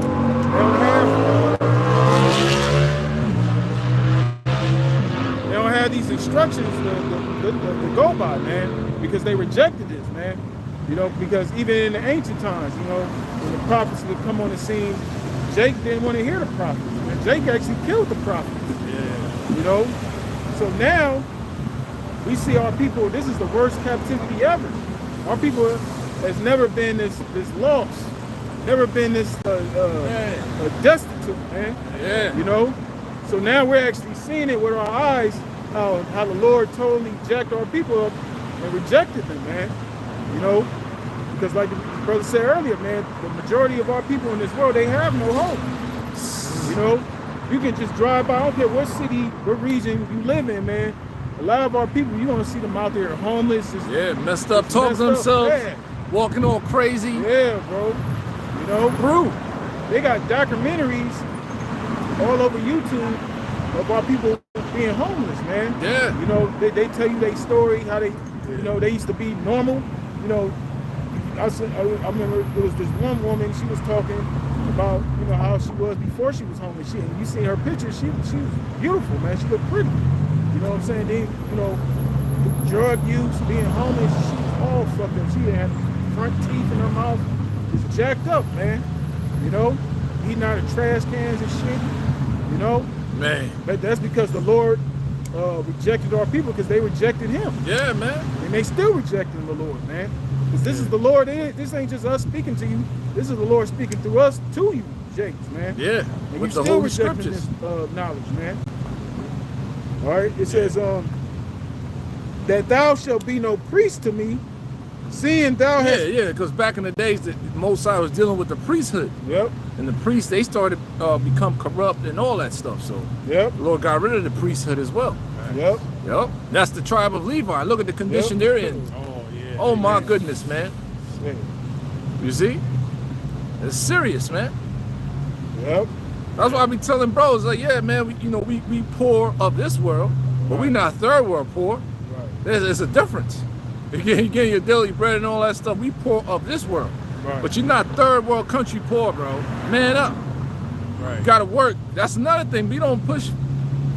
they don't have these instructions to go by, man, because they rejected this, man. You know, because even in the ancient times, you know, when the prophets would come on the scene, Jake didn't want to hear the prophets. And Jake actually killed the prophets. Yeah. You know? So now we see our people, this is the worst captivity ever. Our people has never been this lost, never been this destitute, man. Yeah. You know? So now we're actually seeing it with our eyes, how the Lord totally jacked our people up and rejected them, man. You know? Because like the brother said earlier, man, the majority of our people in this world, they have no home. You know? You can just drive by, I don't care what city, what region you live in, man. A lot of our people, you're gonna see them out there homeless. Just, Messed up, talking messed to up, themselves, yeah. walking all crazy. Yeah, bro. You know, Bro. they got documentaries all over YouTube of our people being homeless, man. Yeah. You know, they tell you their story, how they, you know, they used to be normal. You know, I remember there was this one woman, she was talking about, you know, how she was before she was homeless. And you see her picture, she was beautiful, man. She looked pretty. You know what I'm saying? Then, you know, drug use, being homeless, all fucked up. She had front teeth in her mouth. It's jacked up, man. You know, eating out of trash cans and shit. You know, Man. but that's because the Lord rejected our people because they rejected Him. Yeah, man. And they still rejecting the Lord, man. Because this is the Lord. This ain't just us speaking to you. This is the Lord speaking through us to you, James, man. Yeah. And With you the still Holy rejecting Scriptures. this knowledge, man. All right. It says, that thou shalt be no priest to me, seeing thou hast. Yeah, because back in the days, the Most High was dealing with the priesthood. Yep. And the priests, they started become corrupt and all that stuff. So Yep. the Lord got rid of the priesthood as well. Yep. Yep. That's the tribe of Levi. Look at the condition Yep. they're in. Oh yeah. Oh my goodness, man. Yeah. You see? It's serious, man. Yep. That's why I be telling bros, like, yeah, man, we poor of this world, but we not third world poor. Right. There's a difference. You getting your daily bread and all that stuff. We poor of this world. Right. But you're not third world country poor, bro. Man up. Right. You gotta work. That's another thing. We don't push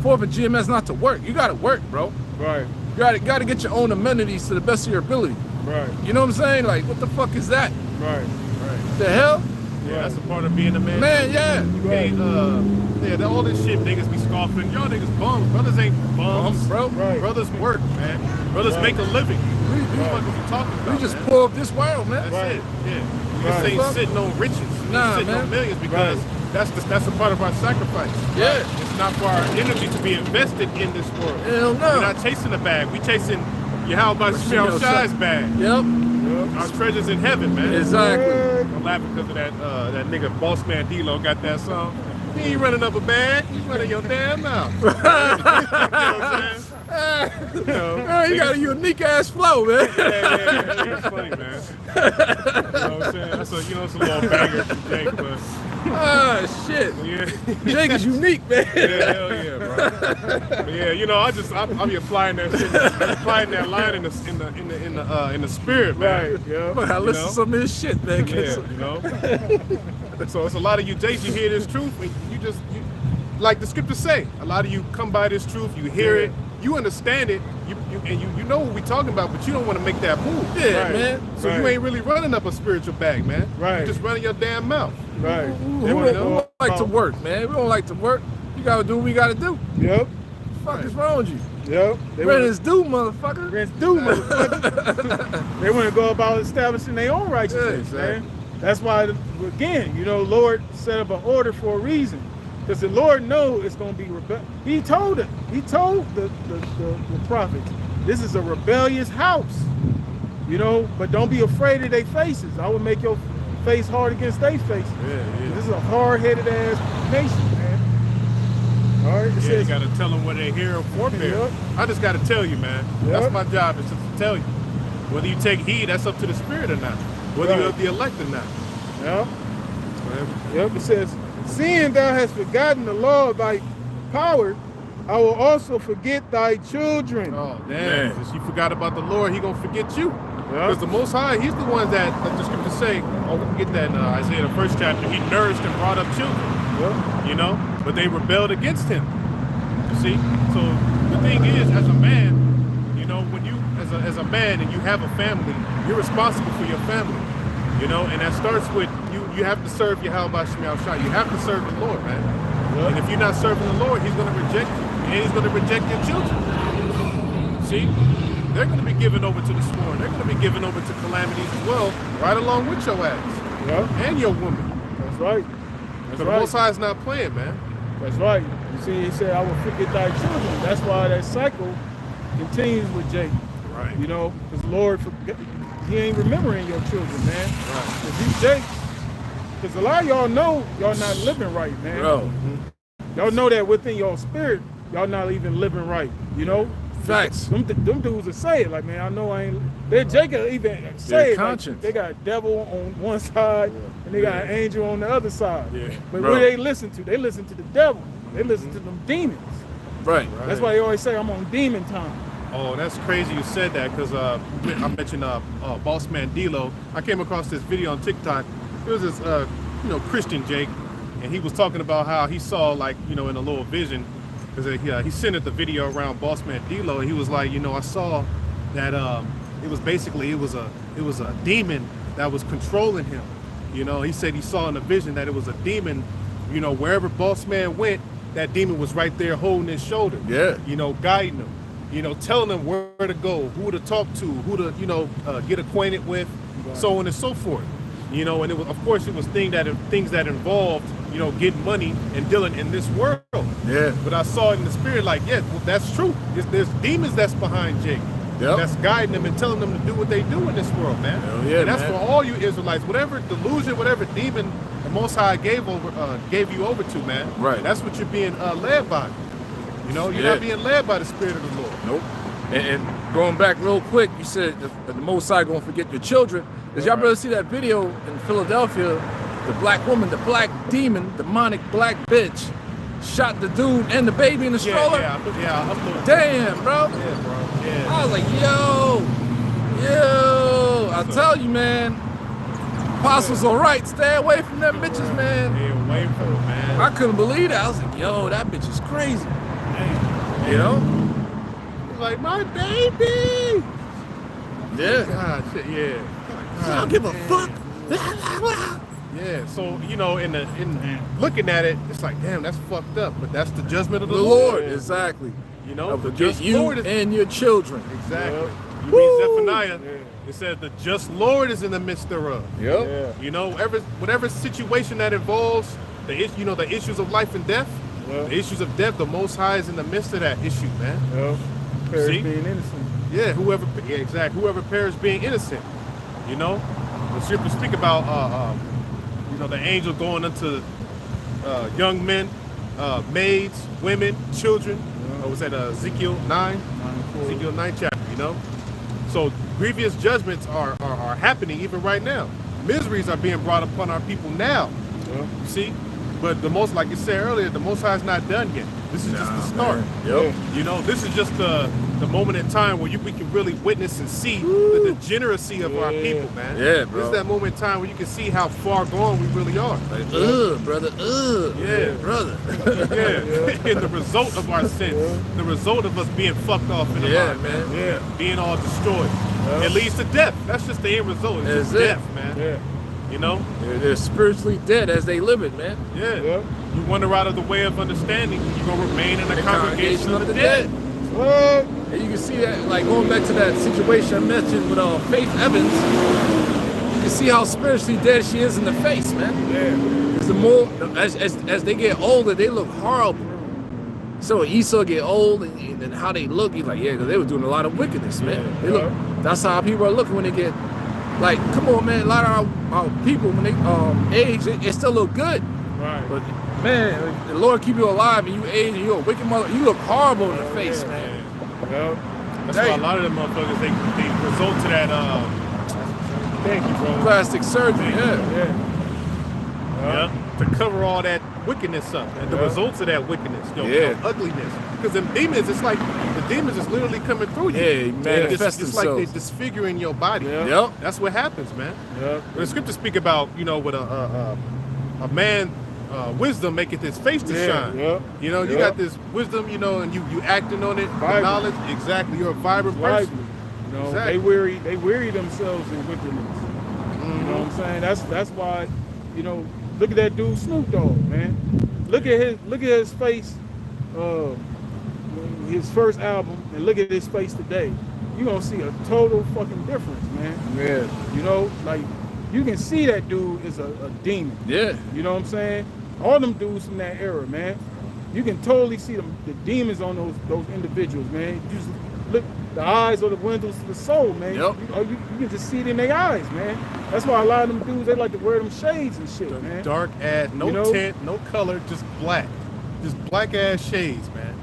forth a GMS not to work. You gotta work, bro. Right. You gotta get your own amenities to the best of your ability. Right. You know what I'm saying? Like, what the fuck is that? Right. Right. The hell? Yeah, that's a part of being a man. Man, yeah. Hey, all this shit niggas be scoffing. Y'all niggas bums. Brothers ain't bums, Bro. Right. Brothers work, man. Brothers Right. make a living. What the fuck are you talking about? We just man? poor of this world, man. That's Right. it. Yeah. We Right. just ain't sitting on riches. We Nah, sitting man. on millions because that's a part of our sacrifice. Yeah. It's not for our energy to be invested in this world. Hell no. We're not chasing the bag. We chasing Yahweh Yo, Shai's bag. Yep. Our treasures in heaven, man. Exactly. I'm laughing because of that nigga Boss Man D-Lo got that song. He ain't running up a bag, he's running your damn mouth. You know what I'm saying? Man, you got a unique ass flow, man. Yeah, it's funny, man. You know what I'm saying? That's it's a little banger from Jake, but Ah, shit. yeah. Jake is unique, man. Yeah, hell yeah, bro. But yeah, I'll be applying that shit, applying that line in the spirit, man. Right. Yeah. But I listen to some of this shit, man. Yeah, So it's a lot of you Jays, you hear this truth, and you like the scriptures say, a lot of you come by this truth, you hear it, you understand it, you know what we're talking about, but you don't want to make that move. Yeah, Right. man. So you ain't really running up a spiritual bag, man. Right. You're just running your damn mouth. Right. We They wanna don't go like to about- work, man. We don't like to work. You gotta do what we gotta do. Yep. Fuck is wrong with you? Yep. They Rent wanna- is due, motherfucker. Rent's due, motherfucker. They want to go about establishing their own righteousness, Yeah, man. That's why, again, Lord set up an order for a reason. Because the Lord knows it's going to be rebellious. He told it. He told the prophets, this is a rebellious house. But don't be afraid of their faces. I will make your face hard against their faces. Yeah. This is a hard-headed ass nation, man. All right, it Yeah, says, you gotta tell them what they hear or forebear. Yep. I just gotta tell you, man. Yep. That's my job, is to tell you. Whether you take heed, that's up to the spirit or not. Whether Right. you're the elect or not. yeah. Yep, it says, seeing thou hast forgotten the law of thy power, I will also forget thy children. Oh, damn. Man. Since you forgot about the Lord, he gonna forget you. Yeah. Because the Most High, he's the one that the scriptures say, we can get that in Isaiah, the first chapter, he nourished and brought up children, Yep. but they rebelled against him. You see? So the thing is, as a man, when you, as a man and you have a family, you're responsible for your family, and that starts with you have to serve Yahweh Shemel Shai. You have to serve the Lord, man. Yep. And if you're not serving the Lord, he's going to reject you. And he's going to reject your children. See? They're going to be given over to the scorn. They're going to be given over to calamities as well, right along with your ass Yep. and your woman. That's right. So the Most High is not playing, man. That's right. You see, he said, I will forget thy children. That's why that cycle continues with Jacob. Right. Because the Lord, he ain't remembering your children, man. Right. Because these Jacob, because a lot of y'all know y'all not living right, man. Bro. Y'all know that within your spirit, y'all not even living right, Facts. Them dudes will say it, like, man, I know I ain't. Jacob even say Their it, like, conscience. they got a devil on one side and they got an angel on the other side. Yeah. But Bro. what they listen to? They listen to the devil. They listen to them demons. Right. That's why they always say I'm on demon time. Oh, that's crazy you said that, because I mentioned Boss Man D-Lo. I came across this video on TikTok. It was this Christian Jake, and he was talking about how he saw, like, in a little vision, because he sent it the video around Boss Man D-Lo, and he was like, I saw that it was basically it was a demon that was controlling him. You know, he said he saw in a vision that it was a demon. You know, wherever Boss Man went, that demon was right there holding his shoulder. Yeah. You know, guiding him. You know, telling him where to go, who to talk to, who to get acquainted with, so on and so forth. You know, and it was, of course, it was things that involved, you know, getting money and dealing in this world. Yeah. But I saw it in the spirit, like, yeah, well, that's true. There's demons that's behind Jake. Yep. That's guiding them and telling them to do what they do in this world, man. Hell yeah, and that's man. for all you Israelites. Whatever delusion, whatever demon the Most High gave you over to, man. Right. That's what you're being led by. You know, you're not being led by the Spirit of the Lord. Nope. And going back real quick, you said the Most High gonna forget your children. Did y'all brother see that video in Philadelphia? The black woman, the black demon, demonic black bitch, shot the dude and the baby in the stroller. Yeah. Damn, bro. Yeah, bro. Yeah. I was like, yo, I tell you, man. Apostles all right. Stay away from them bitches, man. Stay away from them, man. I couldn't believe that. I was like, yo, that bitch is crazy. You know? He's like, my baby. Yeah. God, shit, yeah. I don't give a fuck. Yeah, so you know, in looking at it, it's like, damn, that's fucked up. But that's the judgment of the Lord. Exactly. You know, the just you Lord is and your children. exactly. You read Zephaniah. It says the just Lord is in the midst thereof. Yep. Yeah. You know, whatever situation that involves the issues of life and death, the issues of death, the Most High is in the midst of that issue, man. Yeah. Perish See? being innocent. Yeah, whoever perished being innocent. You know, the scriptures speak about the angel going into young men, maids, women, children. What was that? Ezekiel 9 chapter. You know, so grievous judgments are happening even right now. Miseries are being brought upon our people now. You see, but like you said earlier, the Most High is not done yet. This is just the start. Yep. You know, this is just the moment in time where we can really witness and see the degeneracy of our people, man. Yeah, bro. This is that moment in time where you can see how far gone we really are. Like, brother, Yeah. brother. Yeah. And the result of our sins, the result of us being fucked off in the mind, man. Yeah. Being all destroyed. It leads to death. That's just the end result. It's just death, man. Yeah. You know? They're spiritually dead as they live it, man. Yeah. You wander out of the way of understanding, you're going to remain in the congregation of the dead. And you can see that, like going back to that situation I mentioned with Faith Evans, you can see how spiritually dead she is in the face, man. Yeah. Because the more, as they get older, they look horrible. So when Esau get old and how they look, he's like, yeah, because they were doing a lot of wickedness, man. They look. That's how people are looking when they get, like, come on, man. A lot of our people when they age, it still look good. Right. But man, the Lord keep you alive and you age and you're a wicked mother. You look horrible in the face, man. That's why a lot of them motherfuckers they result to that. Thank you, bro. Plastic surgery, Yeah. To cover all that wickedness up and the results of that wickedness, ugliness. Because them demons, it's like the demons is literally coming through you. Yeah, manifest it's themselves. like they disfiguring your body. Yep. That's what happens, man. Yep. When the scriptures speak about, with a man. Wisdom maketh his face to shine. You know, you got this wisdom, and you acting on it, the knowledge. Exactly, you're a vibrant person. You know, they weary themselves in wickedness. You know what I'm saying? That's why, look at that dude Snoop Dogg, man. Look at his face, his first album, and look at his face today. You're gonna see a total fucking difference, man. Yeah. You know, like you can see that dude is a demon. Yeah. You know what I'm saying? All them dudes from that era, man. You can totally see the demons on those individuals, man. You just look, the eyes are the windows to the soul, man. Yep. You can just see it in their eyes, man. That's why a lot of them dudes, they like to wear them shades and shit, man. Dark ass, no tint, no color, just black. Just black ass shades, man.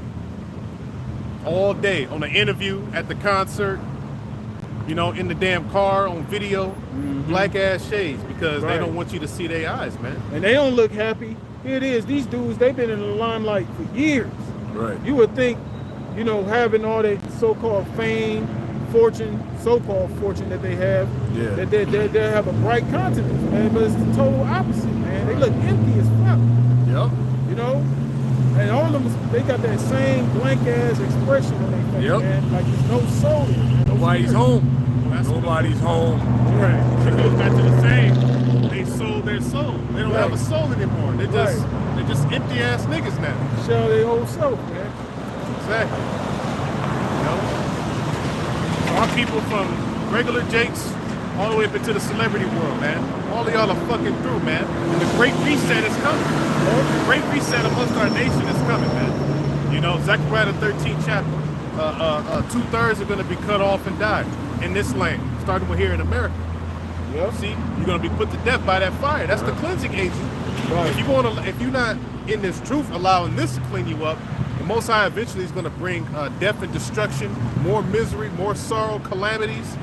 All day, on the interview, at the concert, in the damn car, on video, black ass shades, because they don't want you to see their eyes, man. And they don't look happy. Here it is. These dudes, they've been in the limelight for years. Right. You would think, having all that so-called fame, fortune, so-called fortune that they have, that they have a bright countenance, man. But it's the total opposite, man. They look empty as fuck. Yep. And all of them, they got that same blank ass expression on their face, man. Like there's no soul in it. That's why he's home. Nobody's home. Right. It goes back to the same. They sold their soul. They don't have a soul anymore. They're just empty ass niggas now. Show their whole self, man. Exactly. You know? Our people from regular Jakes all the way up into the celebrity world, man. All of y'all are fucking through, man. And the great reset is coming. The great reset amongst our nation is coming, man. You know, Zechariah the 13th chapter. 2/3 are going to be cut off and die in this land, starting with here in America. Yep. See, you're going to be put to death by that fire. That's the cleansing agent. Right. If you're not in this truth, allowing this to clean you up, the Most High eventually is going to bring death and destruction, more misery, more sorrow, calamities,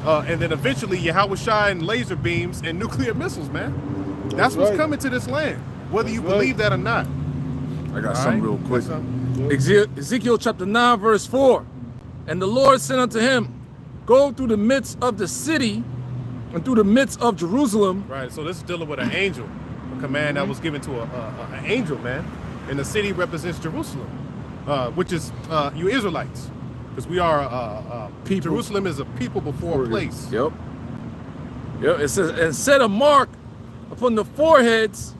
and then eventually Yahweh Shai and laser beams and nuclear missiles, man. That's what's coming to this land, whether you believe that or not. I got something real quick. Ezekiel chapter 9, verse 4. And the Lord said unto him, go through the midst of the city and through the midst of Jerusalem. Right, so this is dealing with an angel, a command that was given to an angel, man. And the city represents Jerusalem, which is you Israelites. Because we are people. Jerusalem is a people before a place. Yep. Yep, it says, and set a mark upon the foreheads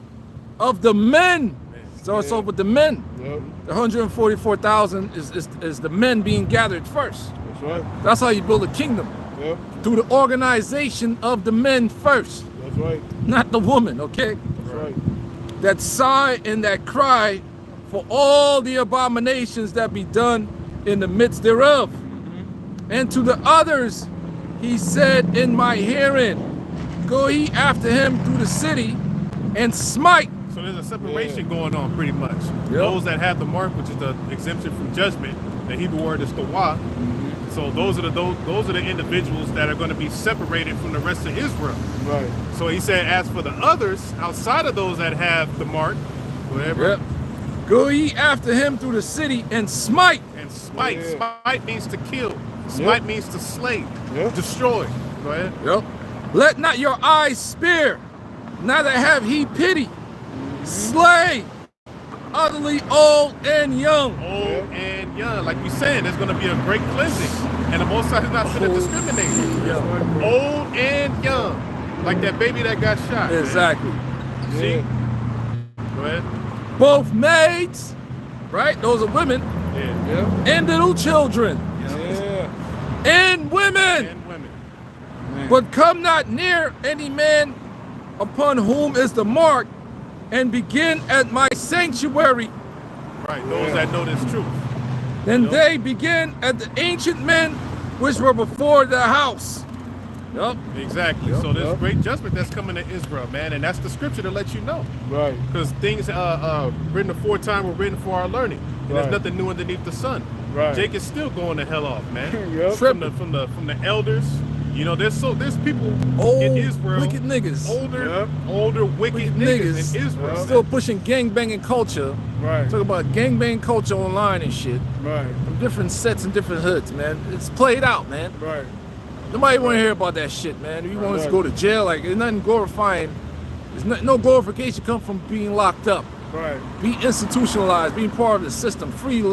of the men. So it's with the men. Yep. The 144,000 is the men being gathered first. That's right. That's how you build a kingdom. Yep. Through the organization of the men first. That's right. Not the woman, okay? That's right. That sigh and that cry for all the abominations that be done in the midst thereof. And to the others, he said in my hearing, go ye after him through the city and smite. So there's a separation going on pretty much. Those that have the mark, which is the exemption from judgment, the Hebrew word is tawah. So those are the individuals that are going to be separated from the rest of Israel. Right. So he said, as for the others, outside of those that have the mark, whatever. Yep. Go ye after him through the city and smite. And smite. Yeah. Smite means to kill. Smite means to slay, destroy. Go ahead. Yep. Let not your eyes spare, neither have he pity. Slay, utterly old and young. Old and young. Like we saying, there's going to be a great cleansing. And the Most High is not going to discriminate. Old and young. Like that baby that got shot. Exactly. See? Go ahead. Both maids, right? Those are women. Yeah. And little children. Yeah. And women. And women. But come not near any man upon whom is the mark, and begin at my sanctuary. Right, those that know this truth. Then they begin at the ancient men which were before the house. Yep. Exactly. So there's great judgment that's coming to Israel, man, and that's the scripture to let you know. Right. Because things written aforetime were written for our learning. And there's nothing new underneath the sun. Right. Jake is still going the hell off, man. Yep. From the elders. You know, there's people Old, in Israel, wicked niggas. Older wicked niggas in Israel. Still pushing gangbanging culture. Right. Talk about gangbang culture online and shit. Right. From different sets and different hoods, man. It's played out, man. Right. Nobody want to hear about that shit, man. If you want us to go to jail, like, there's nothing glorifying. There's no glorification come from being locked up. Right. Be institutionalized, being part of the system. Free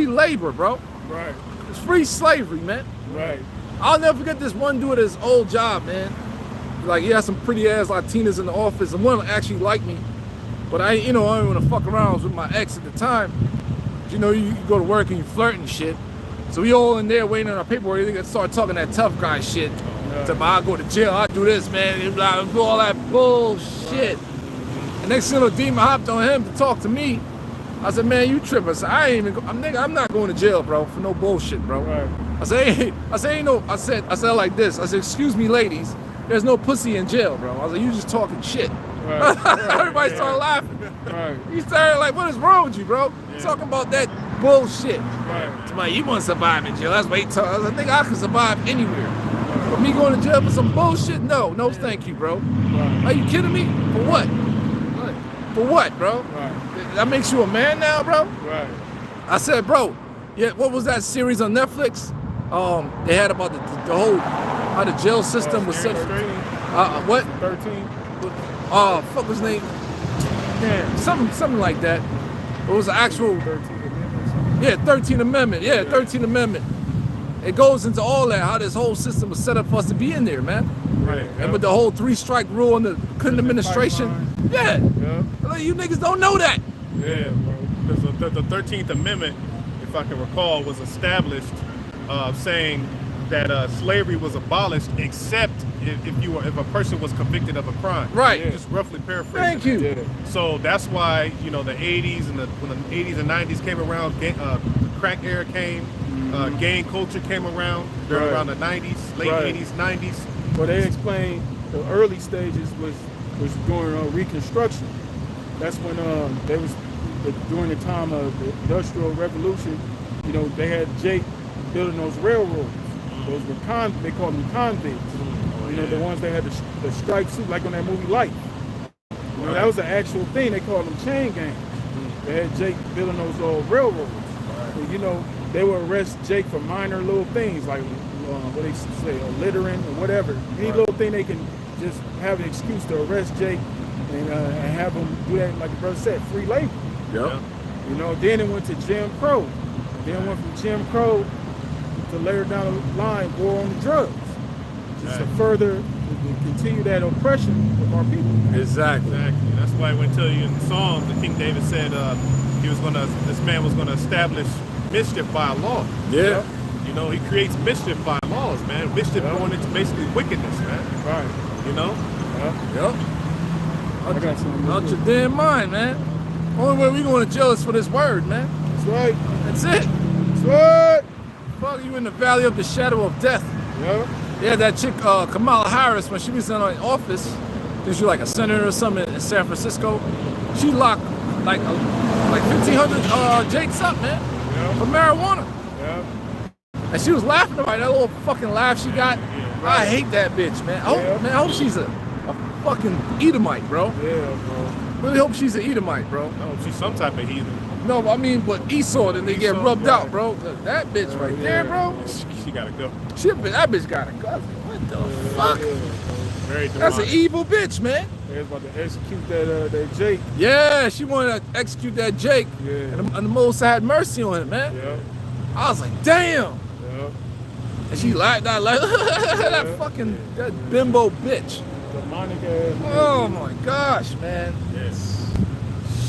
labor, bro. Right. It's free slavery, man. Right. I'll never forget this one dude at his old job, man. Like, he had some pretty ass Latinas in the office, and one actually liked me. But I didn't want to fuck around. I was with my ex at the time. You know, you go to work and you flirt and shit. So we all in there waiting on our paperwork. They start talking that tough guy shit. I'll go to jail, I'll do this, man. And I'll do all that bullshit. And next thing you know, Demon hopped on him to talk to me. I said, man, you tripping. I said, I'm not going to jail, bro, for no bullshit, bro. Right. I said like this. I said, excuse me, ladies, there's no pussy in jail, bro. I was like, you just talking shit. Right. Everybody started laughing. Right. He started like, what is wrong with you, bro? Talking about that bullshit. Right. Somebody, you want to survive in jail. That's what he told us. I was like, nigga, I can survive anywhere. But me going to jail for some bullshit? No, thank you, bro. Right. Are you kidding me? For what? For what, bro? Right. That makes you a man now, bro? Right. I said, bro, what was that series on Netflix? They had about the whole, how the jail system was set. What? 13. Fuck was his name? Damn, something like that. It was an actual, 13 amendments. yeah, 13th Amendment. Yeah, 13th Amendment. it goes into all that, how this whole system was set up for us to be in there, man. Right. And with the whole 3-strike rule and the Clinton administration, yeah. Like, you niggas don't know that. Yeah, bro. Because the 13th Amendment, if I can recall, was established saying that slavery was abolished except if a person was convicted of a crime. Right. Just roughly paraphrasing. Thank you. Yeah. So that's why, you know, the 80s and when the 80s and 90s came around, crack era came, gang culture came around during around the 90s, late 80s, 90s. Well, they explained the early stages was during Reconstruction. That's when they was during the time of the Industrial Revolution. You know, they had Jake building those railroads. Those were they called them convicts. You know, the ones that had the striped suit, like on that movie Life. You know, that was an actual thing. They called them chain gangs. They had Jake building those railroads. And, you know, they would arrest Jake for minor little things like what they say, littering or whatever. Any little thing they can just have an excuse to arrest Jake and have him do that, like the brother said, free labor. Yep. You know, then it went to Jim Crow. Then went from Jim Crow to later down the line, war on the drugs. Just to further continue that oppression of our people. Exactly. That's why I went to you in Psalms, the King David said this man was gonna establish mischief by law. Yeah. You know, he creates mischief by laws, man. Mischief going into basically wickedness, man. Right. You know? Yep. I got something. Out your damn mind, man. Only way we going to jail is for this word, man. That's right. That's it. That's right. Fuck, you in the valley of the shadow of death. Yep. Yeah, that chick, Kamala Harris, when she was in office, she was like a senator or something in San Francisco. She locked like 1,500 Jakes up, man, for marijuana. Yep. And she was laughing about that little fucking laugh she got. I hate that bitch, man. I hope she's a fucking Edomite, bro. Yeah, bro. Really hope she's an Edomite, bro. No, she's some type of heathen. No, I mean, but Esau, then they get rubbed out, bro. That bitch right there, bro. She gotta go. That bitch gotta go. What the fuck? Very That's an demonic. evil bitch, man. They was about to execute that Jake. Yeah, she wanted to execute that Jake. Yeah. And the Most had mercy on him, man. Yep. I was like, damn. Yep. And she like that fucking that bimbo bitch. Demonic ass. Oh my gosh, man. Yes.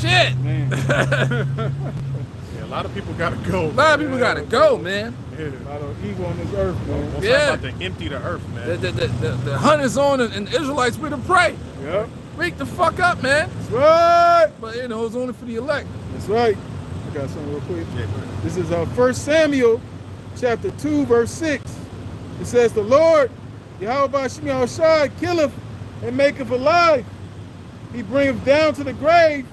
Shit. Man. Yeah, a lot of people gotta go. A lot of people gotta go, man. Yeah. A lot of evil on this earth, man. Most Yeah. about to empty the earth, man. The hunt is on and the Israelites we're to pray. Yep. Wake the fuck up, man. That's right. But you know, it's only for the elect. That's right. I got something real quick. Yeah, bro. This is 1 Samuel chapter 2, verse 6. It says, the Lord, Yahweh Shemi Shai, killeth and maketh alive. He bringeth down to the grave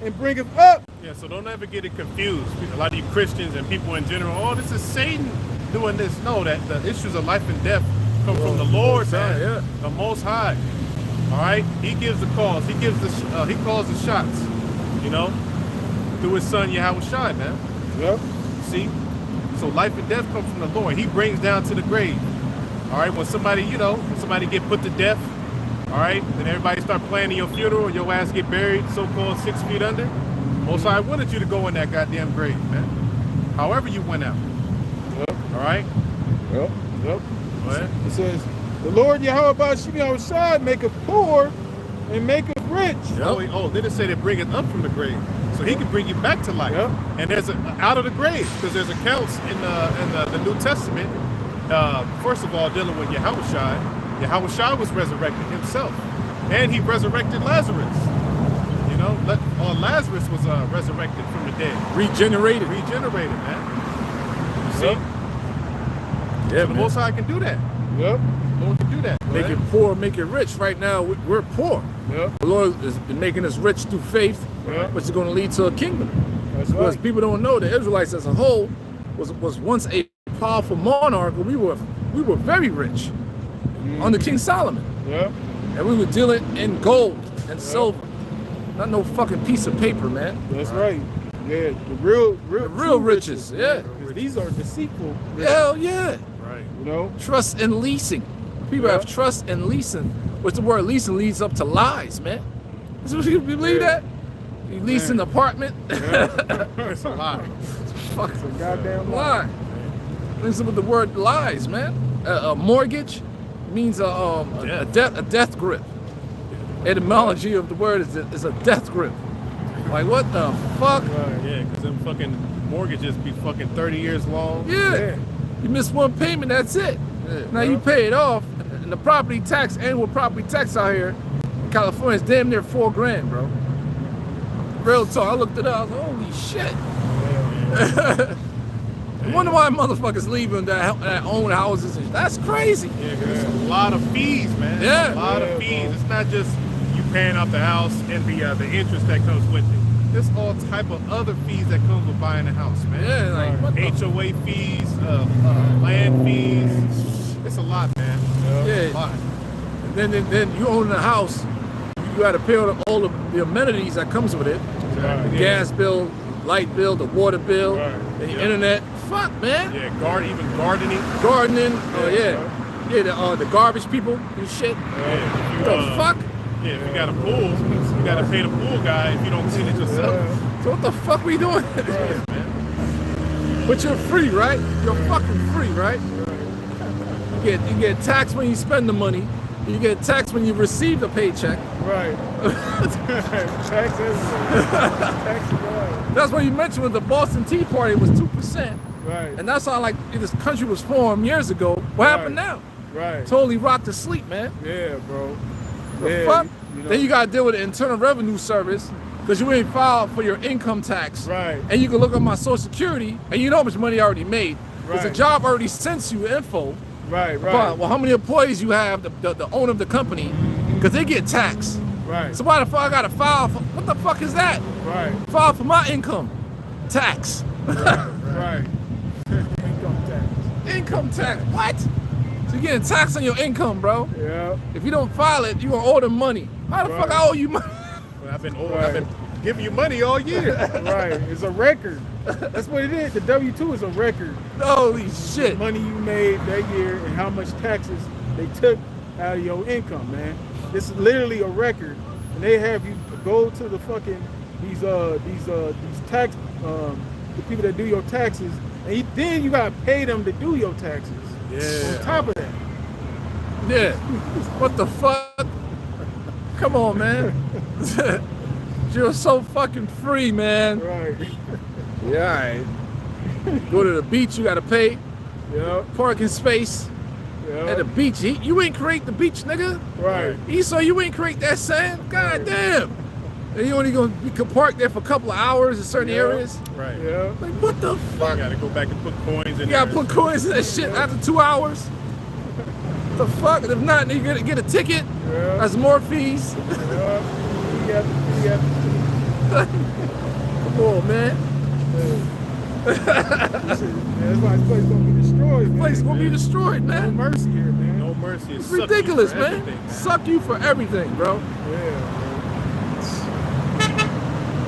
and bringeth up. Yeah, so don't ever get it confused. A lot of you Christians and people in general, oh, this is Satan doing this. No, that the issues of life and death come from the Lord, man. Yeah. The Most High. All right? He gives the calls. He gives he calls the shots, you know, through his son, Yahweh Shai, man. Yep. See? So life and death come from the Lord. He brings down to the grave. All right? When somebody get put to death, all right, then everybody start planning your funeral and your ass get buried, so-called 6 feet under. Most High wanted you to go in that goddamn grave, man. However you went out. Yep. All right? Yep. Yep. Go ahead. It says, the Lord Yahweh Shemi Shai maketh poor and maketh rich. Yep. Oh, then it said it bring it up from the grave. So he can bring you back to life. Yep. And there's out of the grave, because there's accounts in the New Testament, first of all, dealing with Yahweh Shai. Yahweh Shai was resurrected himself. And he resurrected Lazarus. You know, Lazarus was resurrected from the dead. Regenerated. Regenerated, man. You see? Yep. Yeah, So the man. Most High can do that. Yep. The Lord can do that. Make it poor, make it rich. Right now, we're poor. Yep. The Lord has been making us rich through faith, Yeah. which is going to lead to a kingdom. That's Because right. people don't know the Israelites as a whole was once a powerful monarch, but we were very rich under King Solomon. Yep. And we were dealing in gold and silver. Not no fucking piece of paper, man. That's right. Yeah, the real true riches, yeah. 'Cause these are deceitful riches, Hell yeah. Right. you know? Trust and leasing. People Yeah. have trust and leasing, which the word leasing leads up to lies, man. You believe Yeah. that? You lease an apartment? It's a lie. Fuck It's a goddamn lie. lie. links up with the word lies, man. A mortgage means a death grip. Etymology of the word is a death grip. Like, what the fuck? Right. Yeah, because them fucking mortgages be fucking 30 years long. Yeah. You miss one payment, that's it. Yeah, now you pay it off, and the property tax, annual property tax out here in California is damn near $4,000, bro. Real talk. I looked it up. I was like, holy shit. I wonder why motherfuckers leaving that own houses. That's crazy. Yeah, because it's a lot of fees, man. Yeah. It's a lot of fees. It's not just you paying off the house and the interest that comes with it. There's all type of other fees that comes with buying a house, man. Yeah, like what the HOA fees, land fees. It's a lot, man. Yeah. It's a lot. And then you own the house, you got to pay all of the amenities that comes with it. Right. The gas bill, light bill, the water bill, the Yeah. internet. Fuck, man. Yeah, even gardening. Gardening. Oh yeah. Yeah, the garbage people and shit. Yeah. What the fuck? Yeah, if you got a pool, you got to pay the pool guy if you don't clean it yourself. So what the fuck we doing? Yeah, man. But you're free, right? You're fucking free, right? You get taxed when you spend the money. You get taxed when you receive the paycheck. Right. Tax everything. Tax everything. That's why you mentioned when the Boston Tea Party was 2%. Right. And that's how like this country was formed years ago. What happened now? Right. Totally rocked to sleep, man. Yeah, bro. The Yeah, fuck? you know. Then you gotta deal with the Internal Revenue Service because you ain't filed for your income tax. Right. And you can look at my Social Security and you know how much money I already made. Because the Right. job already sends you info Right, right. about well, how many employees you have, the owner of the company, because they get taxed. Right. So why the fuck I gotta file for, what the fuck is that? Right. File for my income tax. Right. Income tax. Income tax, what? So you're getting taxed on your income, bro. Yeah. If you don't file it, you gonna owe them money. How the fuck I owe you money? Well, I've been giving you money all year. Right. It's a record. That's what it is. The W-2 is a record. Holy The shit. money you made that year and how much taxes they took out of your income, man. This is literally a record. And they have you go to the fucking these tax the people that do your taxes, and then you gotta pay them to do your taxes. Yeah. On top of that. Yeah. What the fuck? Come on, man. You're so fucking free, man. Right. Yeah, alright. Go to the beach, you gotta pay. Yeah. Parking space at the beach. You ain't create the beach, nigga. Right. Esau, you ain't create that sand. God damn. And you can park there for a couple of hours in certain areas. Right. Yeah. Like, what the fuck? You gotta go back and put coins in You gotta there. put coins in that shit after 2 hours. The fuck? And if not, then you get a ticket. Yeah. That's more fees. Yeah. Come on, man. That's why this place gonna be destroyed. Man. Place gonna be destroyed, No man. mercy here, man. No mercy. It's suck you ridiculous, for man. everything, Suck you for everything, bro. Yeah.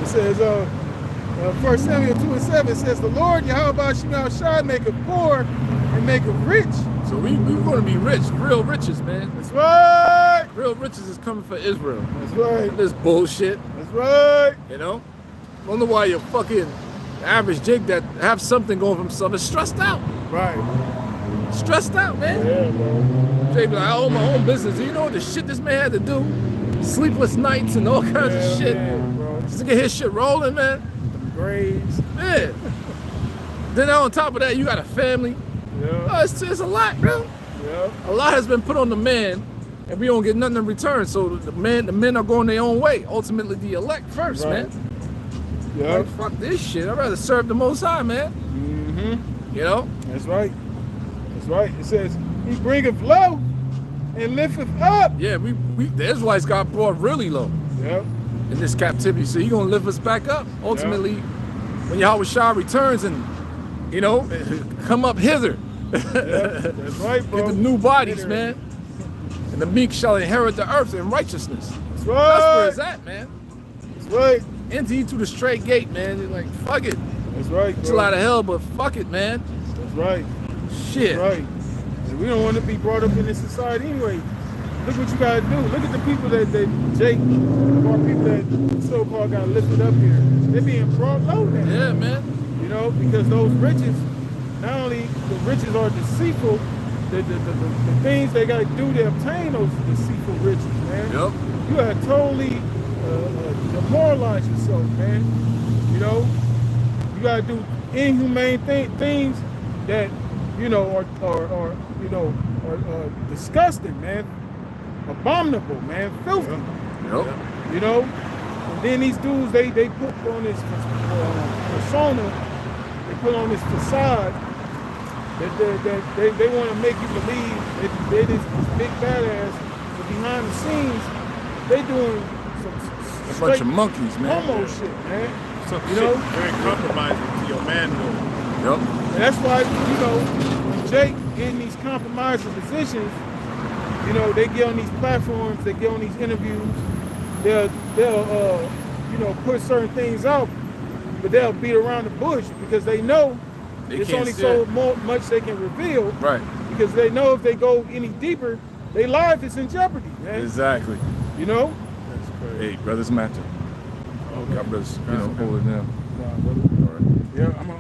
It says, 1 Samuel 2:7 says, the Lord Yahweh Shemel Shai maketh poor and maketh rich. So we're gonna be rich, real riches, man. That's right. Real riches is coming for Israel. That's right. This bullshit, That's right. you know? Wonder why your fucking average jig that have something going for himself is stressed out. Right. Stressed out, man. Yeah, bro. Jay be like, I own my own business. You know what the shit this man had to do? Sleepless nights and all kinds of shit. Yeah, bro. Just to get his shit rolling, man. Grades. Yeah. Then on top of that, you got a family. Yeah. Oh, it's a lot, bro. Yeah. A lot has been put on the man, and we don't get nothing in return. So the men are going their own way. Ultimately, the elect first, Right. man. Yeah. Like, fuck this shit. I'd rather serve the Most High, man. Mm-hmm. You know? That's right. That's right. It says, he bringeth low and lifteth up. Yeah, we the Israelites got brought really low Yeah. in this captivity. So he gonna lift us back up. Ultimately, when Yahweh Shah returns and, you know, come up hither. Yeah. That's right, bro. Get the new bodies, man. And the meek shall inherit the earth in righteousness. That's That's where right. it's at, man. That's right. Enter you through the straight gate, man. You're like, fuck it. That's right, It's a bro. lot of hell, but fuck it, man. That's right. Shit. That's right. And we don't want to be brought up in this society anyway. Look what you gotta do. Look at the people that Jake, or people that so-called got lifted up here. They're being brought low now. Yeah, man. You know, because those riches, not only the riches are deceitful, the things they got to do to obtain those deceitful riches, man. Yep. You gotta totally demoralize yourself, man. You know, you gotta do inhumane things that, you know, are disgusting, man. Abominable, man. Filthy. Yep. You know, and then these dudes, they put on this persona, they put on this facade that they want to make you believe that they're this big badass, but behind the scenes, they doing some A bunch of monkeys, man. homo shit, man. Some You shit know? very compromising to your manhood. Yep. And that's why, you know, when Jake get in these compromising positions, you know, they get on these platforms, they get on these interviews, they'll you know, put certain things out, but they'll beat around the bush because they know it's only so much they can reveal. Right. Because they know if they go any deeper, their life is in jeopardy, man. Exactly. You know? That's crazy. Hey, brothers matter. God bless. You know, hold it down. Nah, brother. All right. Yeah, I'm